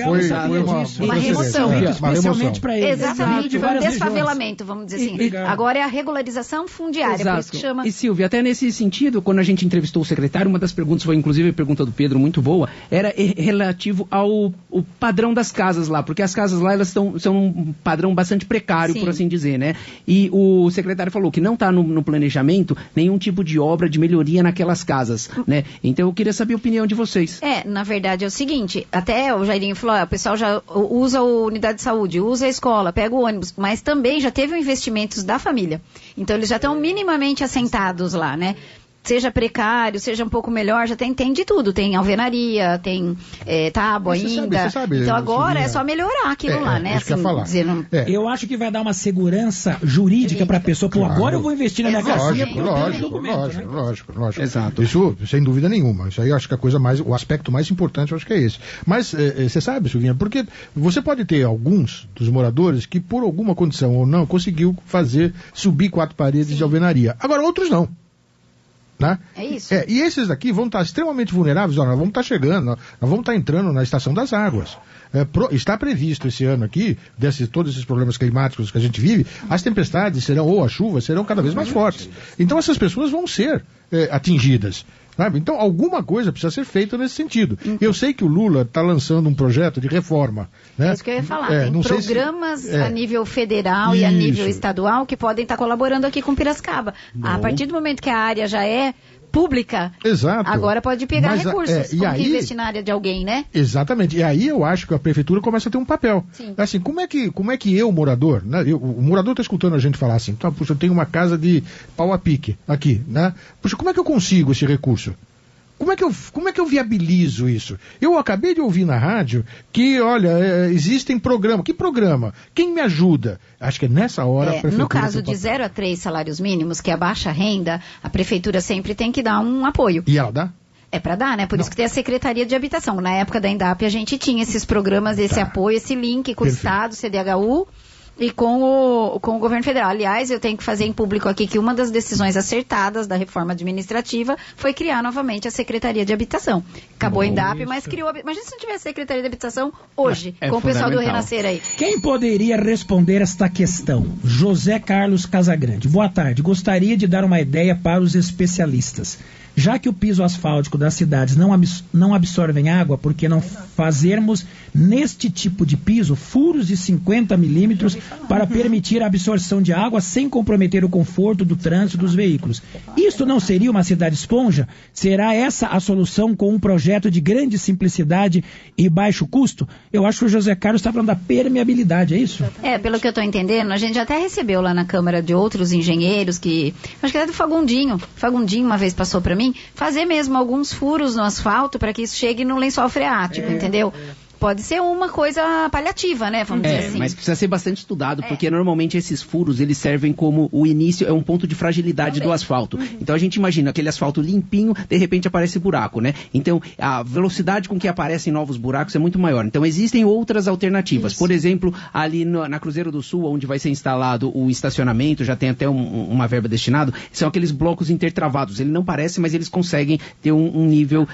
uma remoção. Especialmente para eles. Exatamente, foi um desfavelamento, vamos dizer assim. Agora é a regularização fundiária, por isso que chama... E Silvia, até nesse sentido, quando a gente entrevistou o secretário, uma das perguntas foi, inclusive, a pergunta do Pedro, muito boa, era relativo ao padrão das casas lá, porque as casas lá, elas são um padrão bastante precário, por assim dizer, né? E o secretário falou que não está no planejamento nenhum tipo de obra de melhoria naquelas casas. Né? Então eu queria saber a opinião de vocês. Na verdade é o seguinte, até o Jairinho falou, o pessoal já usa a unidade de saúde, usa a escola, pega o ônibus, mas também já teve investimentos da família. Então eles já estão minimamente assentados lá, né? Seja precário, seja um pouco melhor, já tem de tudo. Tem alvenaria, tem tábua ainda. Então agora é só melhorar aquilo lá, né? Assim, eu acho que vai dar uma segurança jurídica para a pessoa. Pô, agora eu vou investir na minha casinha. Lógico. Exato. Isso, sem dúvida nenhuma. Isso aí eu acho que o aspecto mais importante, eu acho que é esse. Mas você sabe, Silvinha, porque você pode ter alguns dos moradores que, por alguma condição ou não, conseguiu subir 4 paredes de alvenaria. Agora, outros não. Né? É isso. E esses daqui vão estar extremamente vulneráveis. Nós vamos estar chegando, nós vamos estar entrando na estação das águas. Está previsto esse ano aqui, todos esses problemas climáticos que a gente vive, as tempestades ou as chuvas serão cada vez mais fortes. Então essas pessoas vão ser atingidas. Sabe? Então alguma coisa precisa ser feita nesse sentido. Eu sei que o Lula está lançando um projeto de reforma. Né? É isso que eu ia falar. Tem programas a nível federal e a nível estadual que podem estar colaborando aqui com Piracicaba. A partir do momento que a área já é pública, agora pode pegar recursos, que investir na área de alguém, né? Exatamente. E aí eu acho que a prefeitura começa a ter um papel. Sim. Assim, como é que eu, morador, né? O morador está escutando a gente falar assim, puxa, eu tenho uma casa de pau a pique aqui, né? Puxa, como é que eu consigo esse recurso? Como é que eu viabilizo isso? Eu acabei de ouvir na rádio que, olha, existem programas. Que programa? Quem me ajuda? Acho que é nessa hora a prefeitura... No caso de 0 a 3 salários mínimos, que é a baixa renda, a prefeitura sempre tem que dar um apoio. E ela dá? É para dar, né? Por isso que tem a Secretaria de Habitação. Na época da INDAP a gente tinha esses programas, esse apoio, esse link com o Estado, CDHU... E com o governo federal. Aliás, eu tenho que fazer em público aqui que uma das decisões acertadas da reforma administrativa foi criar novamente a Secretaria de Habitação. Acabou a INDAP, mas criou... Imagina se não tivesse Secretaria de Habitação hoje, com o pessoal do Renascer aí. Quem poderia responder esta questão? José Carlos Casagrande. Boa tarde. Gostaria de dar uma ideia para os especialistas. Já que o piso asfáltico das cidades não absorvem água, por que não fazermos neste tipo de piso furos de 50 milímetros para permitir a absorção de água sem comprometer o conforto do trânsito dos veículos? Isso não seria uma cidade esponja? Será essa a solução com um projeto de grande simplicidade e baixo custo? Eu acho que o José Carlos está falando da permeabilidade, é isso? Pelo que eu estou entendendo, a gente até recebeu lá na Câmara de outros engenheiros que, acho que até do Fagundinho uma vez passou para mim, fazer mesmo alguns furos no asfalto para que isso chegue no lençol freático, entendeu? Pode ser uma coisa paliativa, né? Vamos dizer assim. Mas precisa ser bastante estudado, porque normalmente esses furos, eles servem como o início, é um ponto de fragilidade do asfalto. Então a gente imagina aquele asfalto limpinho, de repente aparece buraco, né? Então a velocidade com que aparecem novos buracos é muito maior. Então existem outras alternativas. Por exemplo, ali na Cruzeiro do Sul, onde vai ser instalado o estacionamento, já tem até uma verba destinada, são aqueles blocos intertravados. Ele não parece, mas eles conseguem ter um nível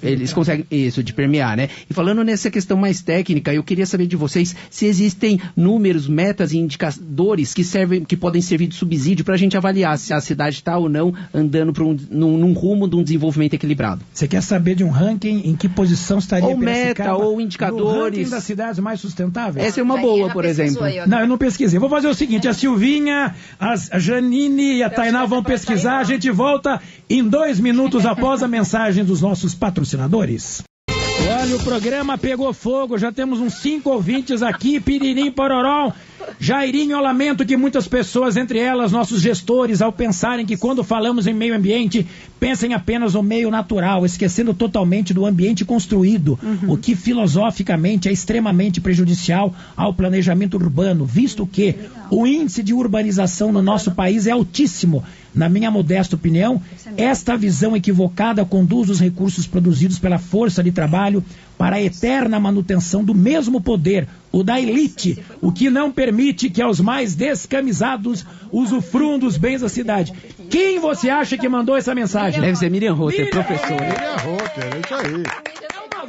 eles conseguem isso, de permear, né? E falando nessa questão mais técnica, eu queria saber de vocês se existem números, metas e indicadores que podem servir de subsídio para a gente avaliar se a cidade está ou não andando num rumo de um desenvolvimento equilibrado. Você quer saber de um ranking em que posição estaria ou meta, ou indicadores. No ranking das cidades mais sustentáveis? Essa é uma boa, por exemplo. Não, eu não pesquisei. Vou fazer o seguinte, a Silvinha, a Janine e a Tainá vão pesquisar, a gente volta em 2 minutos após a mensagem dos nossos patrocinadores. Olha, o programa pegou fogo, já temos uns 5 ouvintes aqui, piririm, pororó. Jairinho, eu lamento que muitas pessoas, entre elas nossos gestores, ao pensarem que quando falamos em meio ambiente, pensem apenas no meio natural, esquecendo totalmente do ambiente construído, o que filosoficamente é extremamente prejudicial ao planejamento urbano, visto que o índice de urbanização no nosso país é altíssimo. Na minha modesta opinião, esta visão equivocada conduz os recursos produzidos pela força de trabalho para a eterna manutenção do mesmo poder, o da elite, o que não permite que aos mais descamisados usufruam dos bens da cidade. Quem você acha que mandou essa mensagem? Deve ser Miriam Rotter, professora. Miriam Rotter, é isso aí.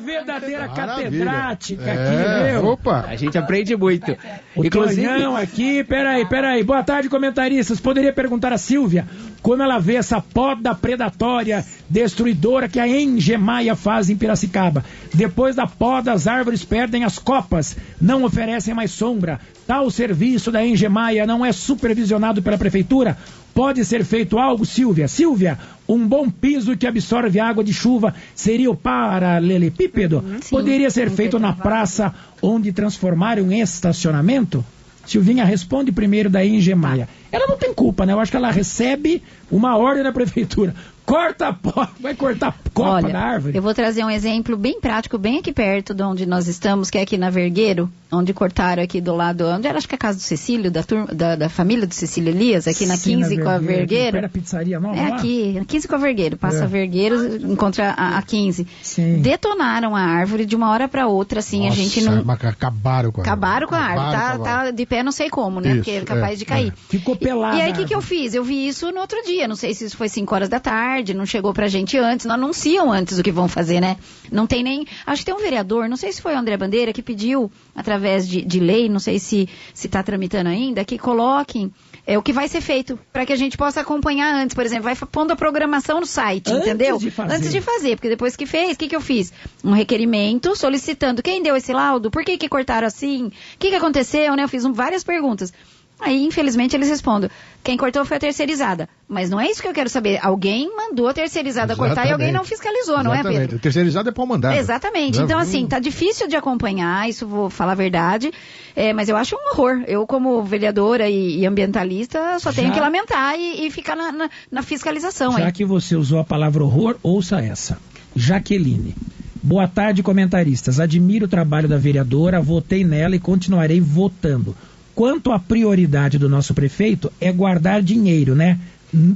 Verdadeira catedrática aqui, meu. Opa! A gente aprende muito. Inclusive aqui, peraí. Boa tarde, comentaristas. Poderia perguntar a Silvia como ela vê essa poda predatória, destruidora que a Engemaia faz em Piracicaba. Depois da poda, as árvores perdem as copas, não oferecem mais sombra. Tal serviço da Engemaia não é supervisionado pela prefeitura? Pode ser feito algo, Silvia? Silvia, um bom piso que absorve água de chuva seria o paralelepípedo? Poderia ser feito na praça onde transformaram em estacionamento? Silvinha, responde primeiro da Engemaia. Ela não tem culpa, né? Eu acho que ela recebe uma ordem da prefeitura. Vai cortar copa da árvore? Eu vou trazer um exemplo bem prático, bem aqui perto de onde nós estamos, que é aqui na Vergueiro, onde cortaram aqui do lado, onde era, acho que a casa do Cecílio, da família do Cecílio Elias, aqui na 15 com a Vergueiro. Era a pizzaria nova lá? Aqui, na 15 com a Vergueiro. Passa a Vergueiro, encontra a 15. Sim. Detonaram a árvore de uma hora para outra, assim. Nossa, a gente não... Acabaram com a árvore. Acabaram com a árvore. Tá de pé, não sei como, né? Isso, porque é capaz de cair. Ficou pelada. E aí, o que eu fiz? Eu vi isso no outro dia. Não sei se isso foi 5 horas da tarde, não chegou pra gente antes, não anunciam antes o que vão fazer, né? Não tem nem... Acho que tem um vereador, não sei se foi o André Bandeira, que pediu, através de lei, não sei se está tramitando ainda, que coloquem o que vai ser feito, para que a gente possa acompanhar antes. Por exemplo, vai pondo a programação no site, entendeu? Antes de fazer, porque depois que fez, o que eu fiz? Um requerimento solicitando quem deu esse laudo, por que cortaram assim, o que aconteceu, né? Eu fiz várias perguntas. Aí, infelizmente, eles respondem, quem cortou foi a terceirizada. Mas não é isso que eu quero saber. Alguém mandou a terceirizada cortar e alguém não fiscalizou, não é, Pedro? A terceirizada é pau mandado. Exatamente. Então, assim, tá difícil de acompanhar, isso vou falar a verdade, mas eu acho um horror. Eu, como vereadora e ambientalista, só tenho que lamentar e ficar na fiscalização. Já que você usou a palavra horror, ouça essa. Jaqueline. Boa tarde, comentaristas. Admiro o trabalho da vereadora, votei nela e continuarei votando. Quanto à prioridade do nosso prefeito, é guardar dinheiro, né?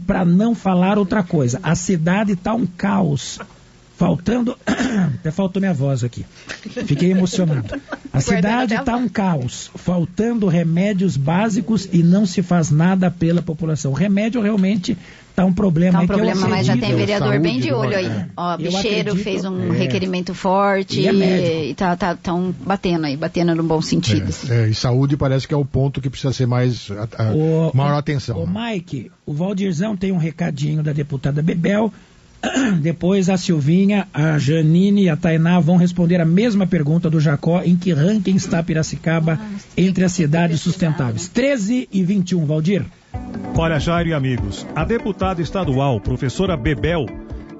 Para não falar outra coisa. A cidade está um caos. Faltando... Até faltou minha voz aqui. Fiquei emocionado. A cidade está um caos. Faltando remédios básicos e não se faz nada pela população. O remédio realmente... Tá um problema. Tá um problema, mas já tem vereador bem de olho aí. Ó, Bicheiro fez um requerimento forte e tão batendo no bom sentido. E saúde parece que é o ponto que precisa ser maior atenção. Mike, o Valdirzão tem um recadinho da deputada Bebel, Depois a Silvinha, a Janine e a Tainá vão responder a mesma pergunta do Jacó: em que ranking está Piracicaba entre as cidades sustentáveis? 13 e 21, Valdir. Olha, Jairo e amigos, a deputada estadual, professora Bebel,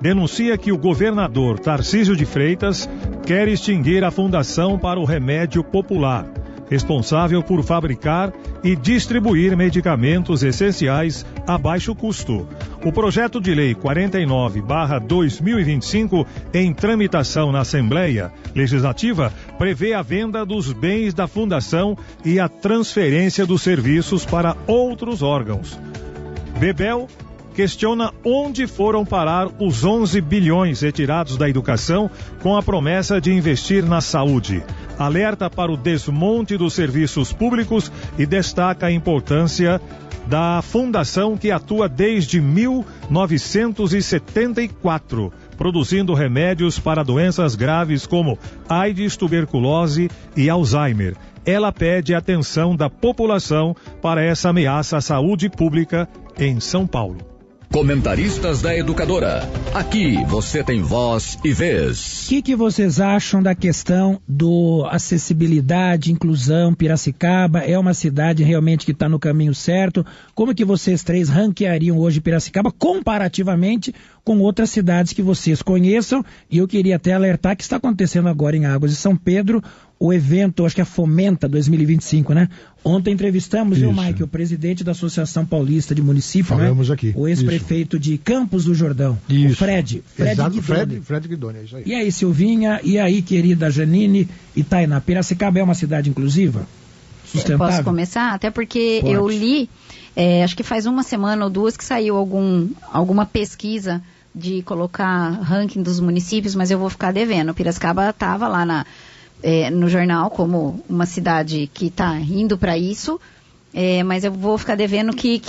denuncia que o governador Tarcísio de Freitas quer extinguir a Fundação para o Remédio Popular, responsável por fabricar e distribuir medicamentos essenciais a baixo custo. O projeto de lei 49/2025, em tramitação na Assembleia Legislativa, prevê a venda dos bens da Fundação e a transferência dos serviços para outros órgãos. Bebel questiona onde foram parar os 11 bilhões retirados da educação com a promessa de investir na saúde. Alerta para o desmonte dos serviços públicos e destaca a importância da fundação que atua desde 1974, produzindo remédios para doenças graves como AIDS, tuberculose e Alzheimer. Ela pede atenção da população para essa ameaça à saúde pública em São Paulo. Comentaristas da Educadora. Aqui você tem voz e vez. O que vocês acham da questão do acessibilidade, inclusão? Piracicaba é uma cidade realmente que está no caminho certo? Como que vocês três ranqueariam hoje Piracicaba comparativamente com outras cidades que vocês conheçam? E eu queria até alertar que está acontecendo agora em Águas de São Pedro o evento, acho que é Fomenta 2025, né? Ontem entrevistamos, viu, Mike, o presidente da Associação Paulista de Municípios, falamos, né? Aqui. O ex-prefeito de Campos do Jordão, o Fred Guidoni. Fred Guidoni, é isso aí. E aí, Silvinha, e aí, querida Janine e Tainá, Piracicaba é uma cidade inclusiva? Sustentável? Posso começar? Até porque Pode. Eu li, acho que faz uma semana ou duas que saiu alguma pesquisa de colocar ranking dos municípios, mas eu vou ficar devendo. Piracicaba estava lá no jornal como uma cidade que está indo para isso, mas eu vou ficar devendo que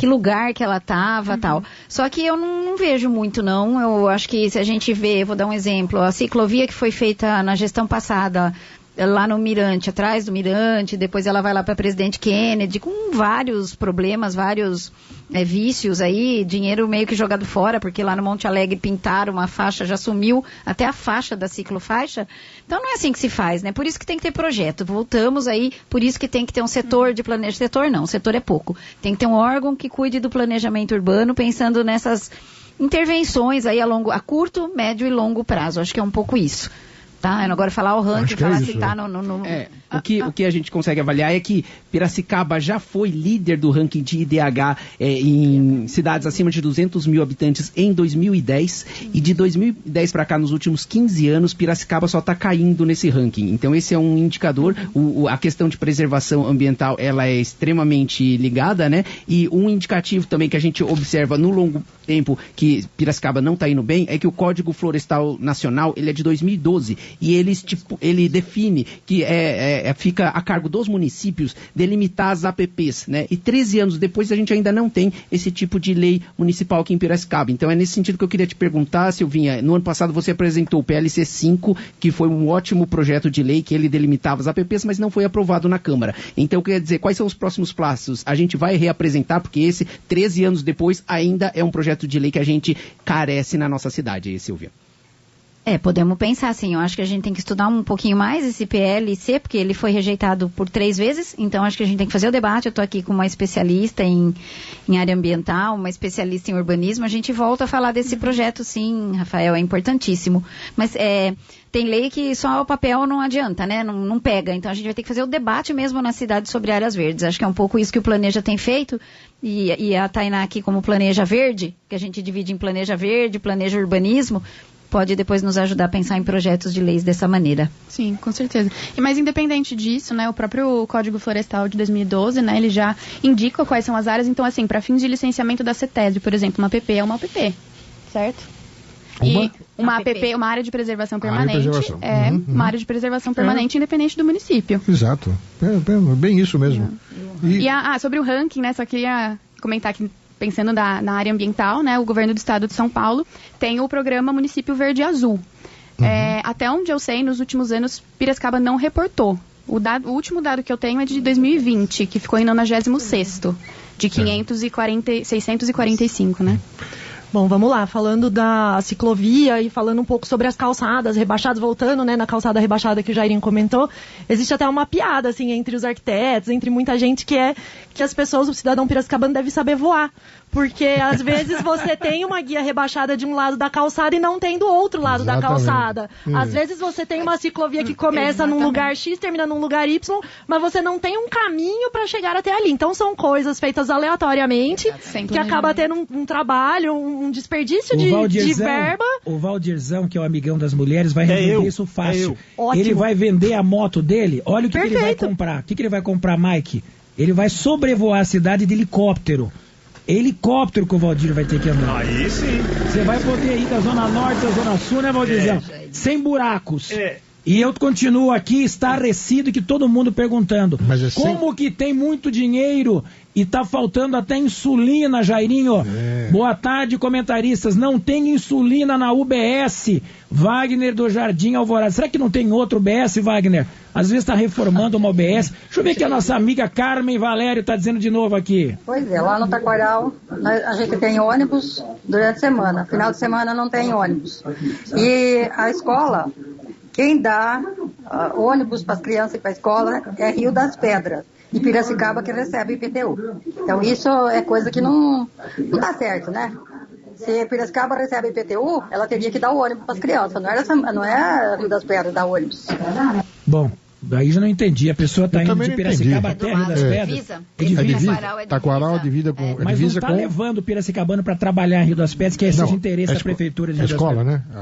lugar que ela estava, tal. Só que eu não vejo muito, não. Eu acho que se a gente vê, vou dar um exemplo, a ciclovia que foi feita na gestão passada, lá no Mirante, atrás do Mirante, depois ela vai lá para Presidente Kennedy, com vários problemas, vários vícios aí, dinheiro meio que jogado fora, porque lá no Monte Alegre pintaram uma faixa, já sumiu até a faixa da ciclofaixa. Então não é assim que se faz, né? Por isso que tem que ter projeto. Voltamos aí, por isso que tem que ter um setor de planejamento. Setor não, setor é pouco. Tem que ter um órgão que cuide do planejamento urbano, pensando nessas intervenções aí a curto, médio e longo prazo. Acho que é um pouco isso. Tá? Eu agora falar o ranking, falar se tá no... O que a gente consegue avaliar é que Piracicaba já foi líder do ranking de IDH em cidades acima de 200 mil habitantes em 2010, e de 2010 para cá, nos últimos 15 anos, Piracicaba só está caindo nesse ranking. Então esse é um indicador. A questão de preservação ambiental, ela é extremamente ligada, né? E um indicativo também que a gente observa no longo tempo que Piracicaba não está indo bem é que o Código Florestal Nacional, ele é de 2012, e ele define que fica a cargo dos municípios delimitar as APPs, né? E 13 anos depois a gente ainda não tem esse tipo de lei municipal aqui em Piracicaba. Então é nesse sentido que eu queria te perguntar, Silvinha. No ano passado você apresentou o PLC 5, que foi um ótimo projeto de lei, que ele delimitava as APPs, mas não foi aprovado na Câmara. Então quer dizer, quais são os próximos passos? A gente vai reapresentar, porque esse, 13 anos depois, ainda é um projeto de lei que a gente carece na nossa cidade, Silvia. Podemos pensar assim, eu acho que a gente tem que estudar um pouquinho mais esse PLC, porque ele foi rejeitado por 3 vezes, então acho que a gente tem que fazer o debate. Eu estou aqui com uma especialista em área ambiental, uma especialista em urbanismo, a gente volta a falar desse projeto, sim, Rafael, é importantíssimo, mas tem lei que só o papel não adianta, né, não pega, então a gente vai ter que fazer o debate mesmo na cidade sobre áreas verdes. Acho que é um pouco isso que o Planeja tem feito, e a Tainá aqui como Planeja Verde, que a gente divide em Planeja Verde, Planeja Urbanismo, pode depois nos ajudar a pensar em projetos de leis dessa maneira. Sim, com certeza. Mas independente disso, né, o próprio Código Florestal de 2012, né, ele já indica quais são as áreas. Então, assim, para fins de licenciamento da CETESB, por exemplo, uma APP é uma APP, certo? E uma APP, uma área de preservação permanente, uma área de preservação permanente independente do município. Exato. Bem isso mesmo. Sobre o ranking, né, só queria comentar que, pensando na área ambiental, né, o governo do estado de São Paulo tem o programa Município Verde Azul. Até onde eu sei, nos últimos anos, Piracicaba não reportou. O último dado que eu tenho é de 2020, que ficou em 96º, de 645, né? Bom, vamos lá, falando da ciclovia e falando um pouco sobre as calçadas rebaixadas, voltando, né, na calçada rebaixada que o Jairinho comentou, existe até uma piada, assim, entre os arquitetos, entre muita gente, que é que as pessoas, o cidadão piracicabano deve saber voar, porque às vezes você tem uma guia rebaixada de um lado da calçada e não tem do outro lado da calçada. Às vezes você tem uma ciclovia que começa num lugar X, termina num lugar Y, mas você não tem um caminho para chegar até ali. Então são coisas feitas aleatoriamente, que acaba tendo um trabalho, um desperdício de verba. O Valdirzão, que é o amigão das mulheres, vai resolver isso fácil. Ele vai vender a moto dele, olha o que ele vai comprar. O que ele vai comprar, Mike? Ele vai sobrevoar a cidade de helicóptero. Helicóptero que o Valdir vai ter que andar. Aí sim. Você vai poder ir da Zona Norte à Zona Sul, né, Valdirzão? Sem buracos. E eu continuo aqui estarrecido que todo mundo perguntando. Como que tem muito dinheiro e tá faltando até insulina, Jairinho? Boa tarde, comentaristas. Não tem insulina na UBS. Wagner do Jardim Alvorada. Será que não tem outro UBS, Wagner? Às vezes está reformando uma UBS. Deixa eu ver o que a nossa amiga Carmen Valério está dizendo de novo aqui. Pois é, lá no Taquaral a gente tem ônibus durante a semana. Final de semana não tem ônibus. E a escola, quem dá ônibus para as crianças e para a escola é Rio das Pedras. E Piracicaba que recebe IPTU. Então isso é coisa que não dá certo, né? Se Piracicaba recebe IPTU, ela teria que dar o ônibus para as crianças. Não é Rio das Pedras dar ônibus. Bom, daí já não entendi. A pessoa está indo de Piracicaba até Rio das Pedras. Taquaral divida com... Mas não está levando o piracicabano para trabalhar em Rio das Pedras, que é de interesse da prefeitura de Rio das Pedras. É escola, né? É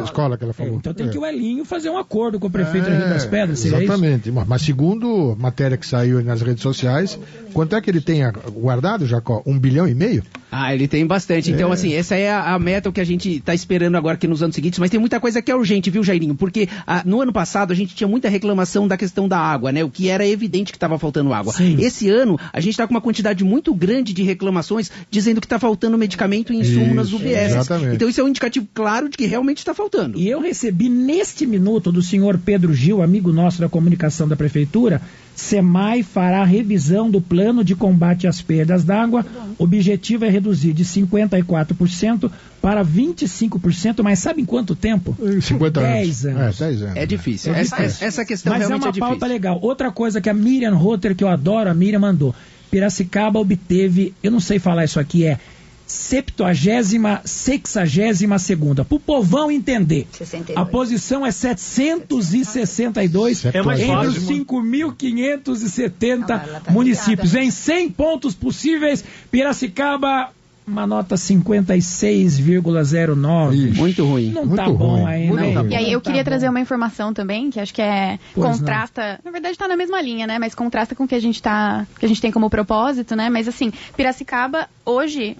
a escola que ela falou. Então tem que o Elinho fazer um acordo com o prefeito de Rio das Pedras. Exatamente. Mas segundo a matéria que saiu nas redes sociais, quanto é que ele tem guardado, Jacó? 1,5 bilhão? Ele tem bastante. Então, assim, essa é a meta que a gente está esperando agora aqui nos anos seguintes, mas tem muita coisa que é urgente, viu, Jairinho? Porque no ano passado a gente tinha muita reclamação da questão da água, né? O que era evidente que estava faltando água. Sim. Esse ano a gente está com uma quantidade muito grande de reclamações dizendo que está faltando medicamento e insumo nas UBS. Exatamente. Então isso é um indicativo claro de que realmente está faltando. E eu recebi neste minuto do senhor Pedro Gil, amigo nosso da comunicação da prefeitura, SEMAI fará revisão do plano de combate às perdas d'água. O objetivo é reduzir de 54% para 25%, mas sabe em quanto tempo? 50 10 anos. 10 anos. É difícil. Essa questão mas realmente é difícil. Mas é uma pauta legal. Outra coisa que a Miriam Rotter, que eu adoro, a Miriam mandou. Piracicaba obteve, eu não sei falar isso aqui, 62ª. Para o povão entender, 62. A posição é 762 entre os 5.570 municípios. Em 100 pontos possíveis, Piracicaba, uma nota 56,09. Muito ruim. Não tá bom ainda. E aí eu queria trazer uma informação também, que acho que contrasta, na verdade está na mesma linha, né? Mas contrasta com o que a gente tem como propósito, né? Mas assim, Piracicaba hoje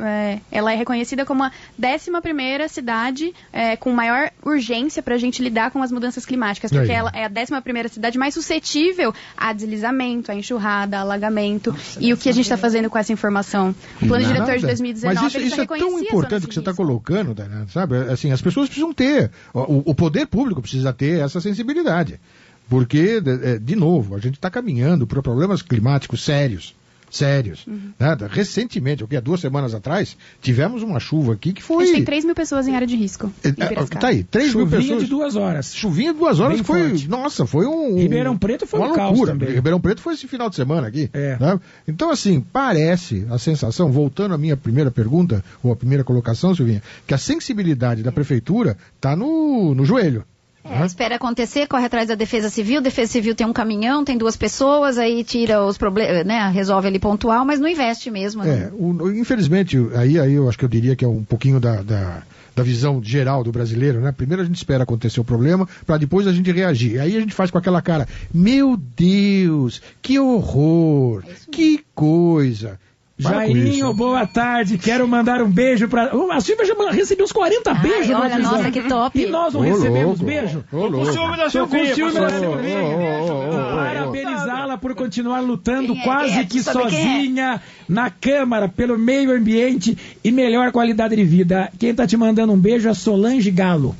ela é reconhecida como a 11ª cidade com maior urgência para a gente lidar com as mudanças climáticas, porque ela é a 11ª cidade mais suscetível a deslizamento, a enxurrada, a alagamento. Nossa, e o que a gente está fazendo com essa informação? O plano diretor de 2019 Mas isso é tão importante que você está colocando, Dana, sabe? Assim, as pessoas precisam ter, o poder público precisa ter essa sensibilidade. Porque, de novo, a gente está caminhando para problemas climáticos sérios. Né? Recentemente, há 2 semanas atrás, tivemos uma chuva aqui que foi... A gente tem 3 mil pessoas em área de risco. Tá aí, 3 mil pessoas. Chuvinha de 2 horas. Chuvinha de 2 horas, foi... Forte. Nossa, foi Ribeirão Preto foi uma loucura. Ribeirão Preto foi esse final de semana aqui. Né? Então, assim, parece a sensação, voltando à minha primeira pergunta, ou à primeira colocação, Silvinha, que a sensibilidade da prefeitura está no joelho. Espera acontecer, corre atrás da Defesa Civil tem um caminhão, tem 2 pessoas, aí tira os problemas, né, resolve ali pontual, mas não investe mesmo. Né? Infelizmente, aí eu acho que eu diria que é um pouquinho da visão geral do brasileiro, né? Primeiro a gente espera acontecer o problema, para depois a gente reagir. Aí a gente faz com aquela cara, meu Deus, que horror, que coisa... Jairinho, boa tarde. Quero mandar um beijo pra... A Silvia já recebeu uns 40 beijos. Olha, nossa, que top. E nós não recebemos beijo? Tô com ciúme da Silvinha. Parabenizá-la por continuar lutando quase que sozinha na Câmara pelo meio ambiente e melhor qualidade de vida. Quem tá te mandando um beijo é Solange Galo.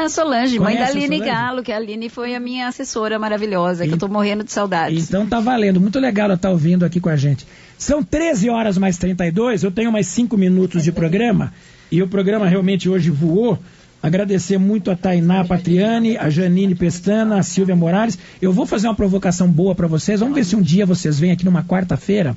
Solange, mãe da Aline Galo, que a Aline foi a minha assessora maravilhosa, que eu tô morrendo de saudades. Então tá valendo, muito legal ela tá ouvindo aqui com a gente. São 13 horas mais 32, eu tenho mais 5 minutos de programa E o programa realmente hoje voou. Agradecer muito a Tainá Patriani, a Janine Pestana, a Silvia Morales. Eu vou fazer uma provocação boa para vocês. Vamos ver se um dia vocês vêm aqui numa quarta-feira.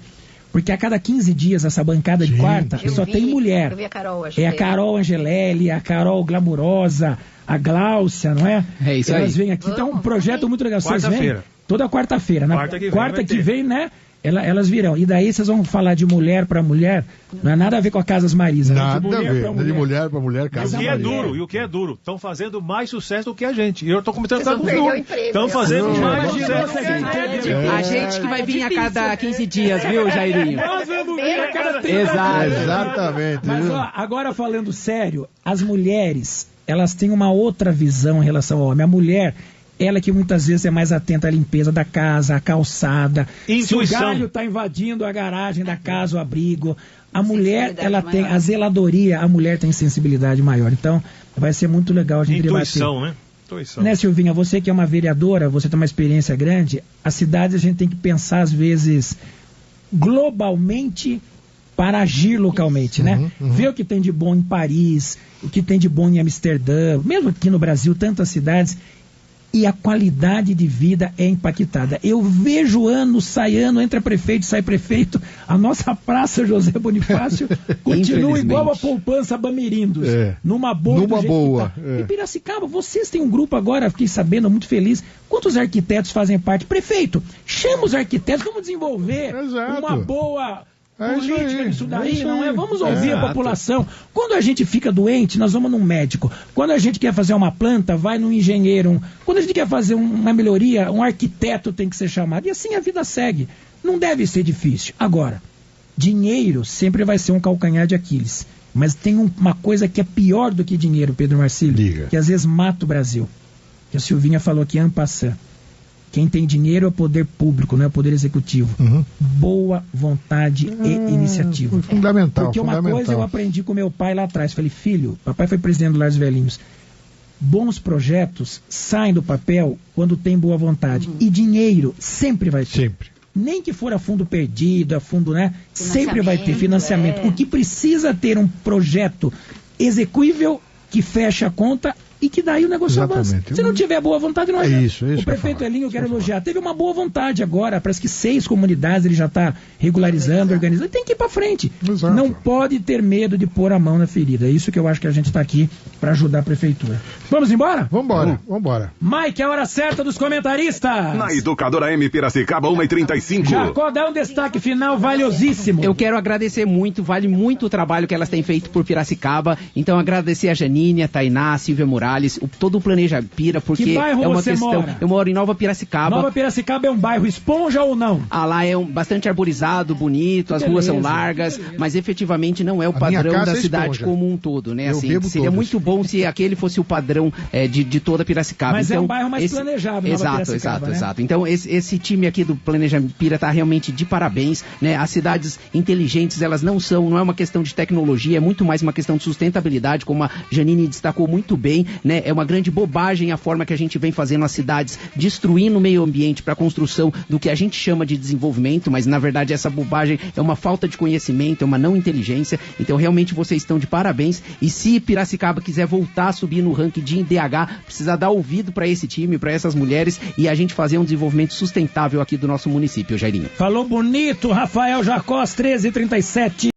Porque a cada 15 dias, essa bancada de quarta, só tem mulher. Eu vi a Carol, a Carol Angelelli, a Carol Glamurosa, a Gláucia, não é? É isso aí. Elas vêm aqui. Então, um projeto muito legal. Vocês vêm toda quarta-feira. Na quarta que vem, né? Elas virão. E daí vocês vão falar de mulher para mulher. Não é nada a ver com a Casas Marisa. Nada de mulher a ver. Pra mulher. De mulher para mulher, Casas Marisa. E o que é duro? Estão fazendo mais sucesso do que a gente. E eu estou comentando com os números. Estão fazendo mais sucesso do que a gente. A gente que vai vir a cada 15 dias, viu, Jairinho? Nós vamos vir a cada 30 Exatamente. Mas ó, agora falando sério, as mulheres, elas têm uma outra visão em relação ao homem. A mulher, ela que muitas vezes é mais atenta à limpeza da casa, à calçada. Intuição. Se o galho está invadindo a garagem da casa, o abrigo, a mulher, ela tem a zeladoria, a mulher tem sensibilidade maior. Então, vai ser muito legal a gente Intuição, debater. né? Intuição. Né, Silvinha, você que é uma vereadora, você tem uma experiência grande, a cidade a gente tem que pensar às vezes globalmente para agir localmente, né? Ver o que tem de bom em Paris, o que tem de bom em Amsterdã, mesmo aqui no Brasil, tantas cidades, e a qualidade de vida é impactada. Eu vejo ano, sai ano, entra prefeito, sai prefeito, a nossa Praça José Bonifácio continua igual a poupança Bamerindos, numa boa. Numa boa. E Piracicaba, vocês têm um grupo agora, fiquei sabendo, muito feliz. Quantos arquitetos fazem parte? Prefeito, chama os arquitetos, vamos desenvolver uma boa política disso daí, não é? Vamos ouvir a população. Quando a gente fica doente, nós vamos num médico. Quando a gente quer fazer uma planta, vai num engenheiro. Quando a gente quer fazer uma melhoria, um arquiteto tem que ser chamado. E assim a vida segue. Não deve ser difícil. Agora, dinheiro sempre vai ser um calcanhar de Aquiles. Mas tem uma coisa que é pior do que dinheiro, Pedro Marcílio, que às vezes mata o Brasil. Que a Silvinha falou aqui, en passant. Quem tem dinheiro é o poder público, não é o poder executivo. Boa vontade e iniciativa. Fundamental. Porque uma coisa eu aprendi com meu pai lá atrás. Falei, filho, papai foi presidente do Lar dos Velhinhos. Bons projetos saem do papel quando tem boa vontade. E dinheiro sempre vai ter. Sempre. Nem que for a fundo perdido, a fundo, né? Sempre vai ter financiamento. O que precisa ter um projeto execuível que feche a conta e que daí o negócio avança. Se não tiver boa vontade, não é. O prefeito Elinho, eu quero elogiar, teve uma boa vontade agora, parece que 6 comunidades ele já está regularizando, organizando, tem que ir para frente. Não pode ter medo de pôr a mão na ferida. É isso que eu acho que a gente está aqui para ajudar a prefeitura. Vamos embora? Vamos embora. Mike, é a hora certa dos comentaristas. Na Educadora M Piracicaba, 1h35. Jacó, dá um destaque final valiosíssimo. Eu quero agradecer muito, vale muito o trabalho que elas têm feito por Piracicaba. Então agradecer a Janine, a Tainá, a Silvia Morales, todo o Planeja Pira, porque que bairro é uma você questão. Mora? Eu moro em Nova Piracicaba. Nova Piracicaba é um bairro esponja ou não? Lá é bastante arborizado, bonito, as ruas são largas, mas efetivamente não é o padrão da cidade como um todo, né? Assim, seria muito bom se aquele fosse o padrão de toda Piracicaba. Mas então, é um bairro mais planejado, Exato. Então esse time aqui do Planeja Pira está realmente de parabéns, né? As cidades inteligentes, elas não é uma questão de tecnologia, é muito mais uma questão de sustentabilidade, como a Janine destacou muito bem, né? É uma grande bobagem a forma que a gente vem fazendo as cidades, destruindo o meio ambiente para a construção do que a gente chama de desenvolvimento, mas na verdade essa bobagem é uma falta de conhecimento, é uma não inteligência. Então realmente vocês estão de parabéns, e se Piracicaba quiser voltar a subir no ranking de IDH, precisa dar ouvido para esse time, para essas mulheres, e a gente fazer um desenvolvimento sustentável aqui do nosso município, Jairinho. Falou bonito, Rafael Jacó, 13h37.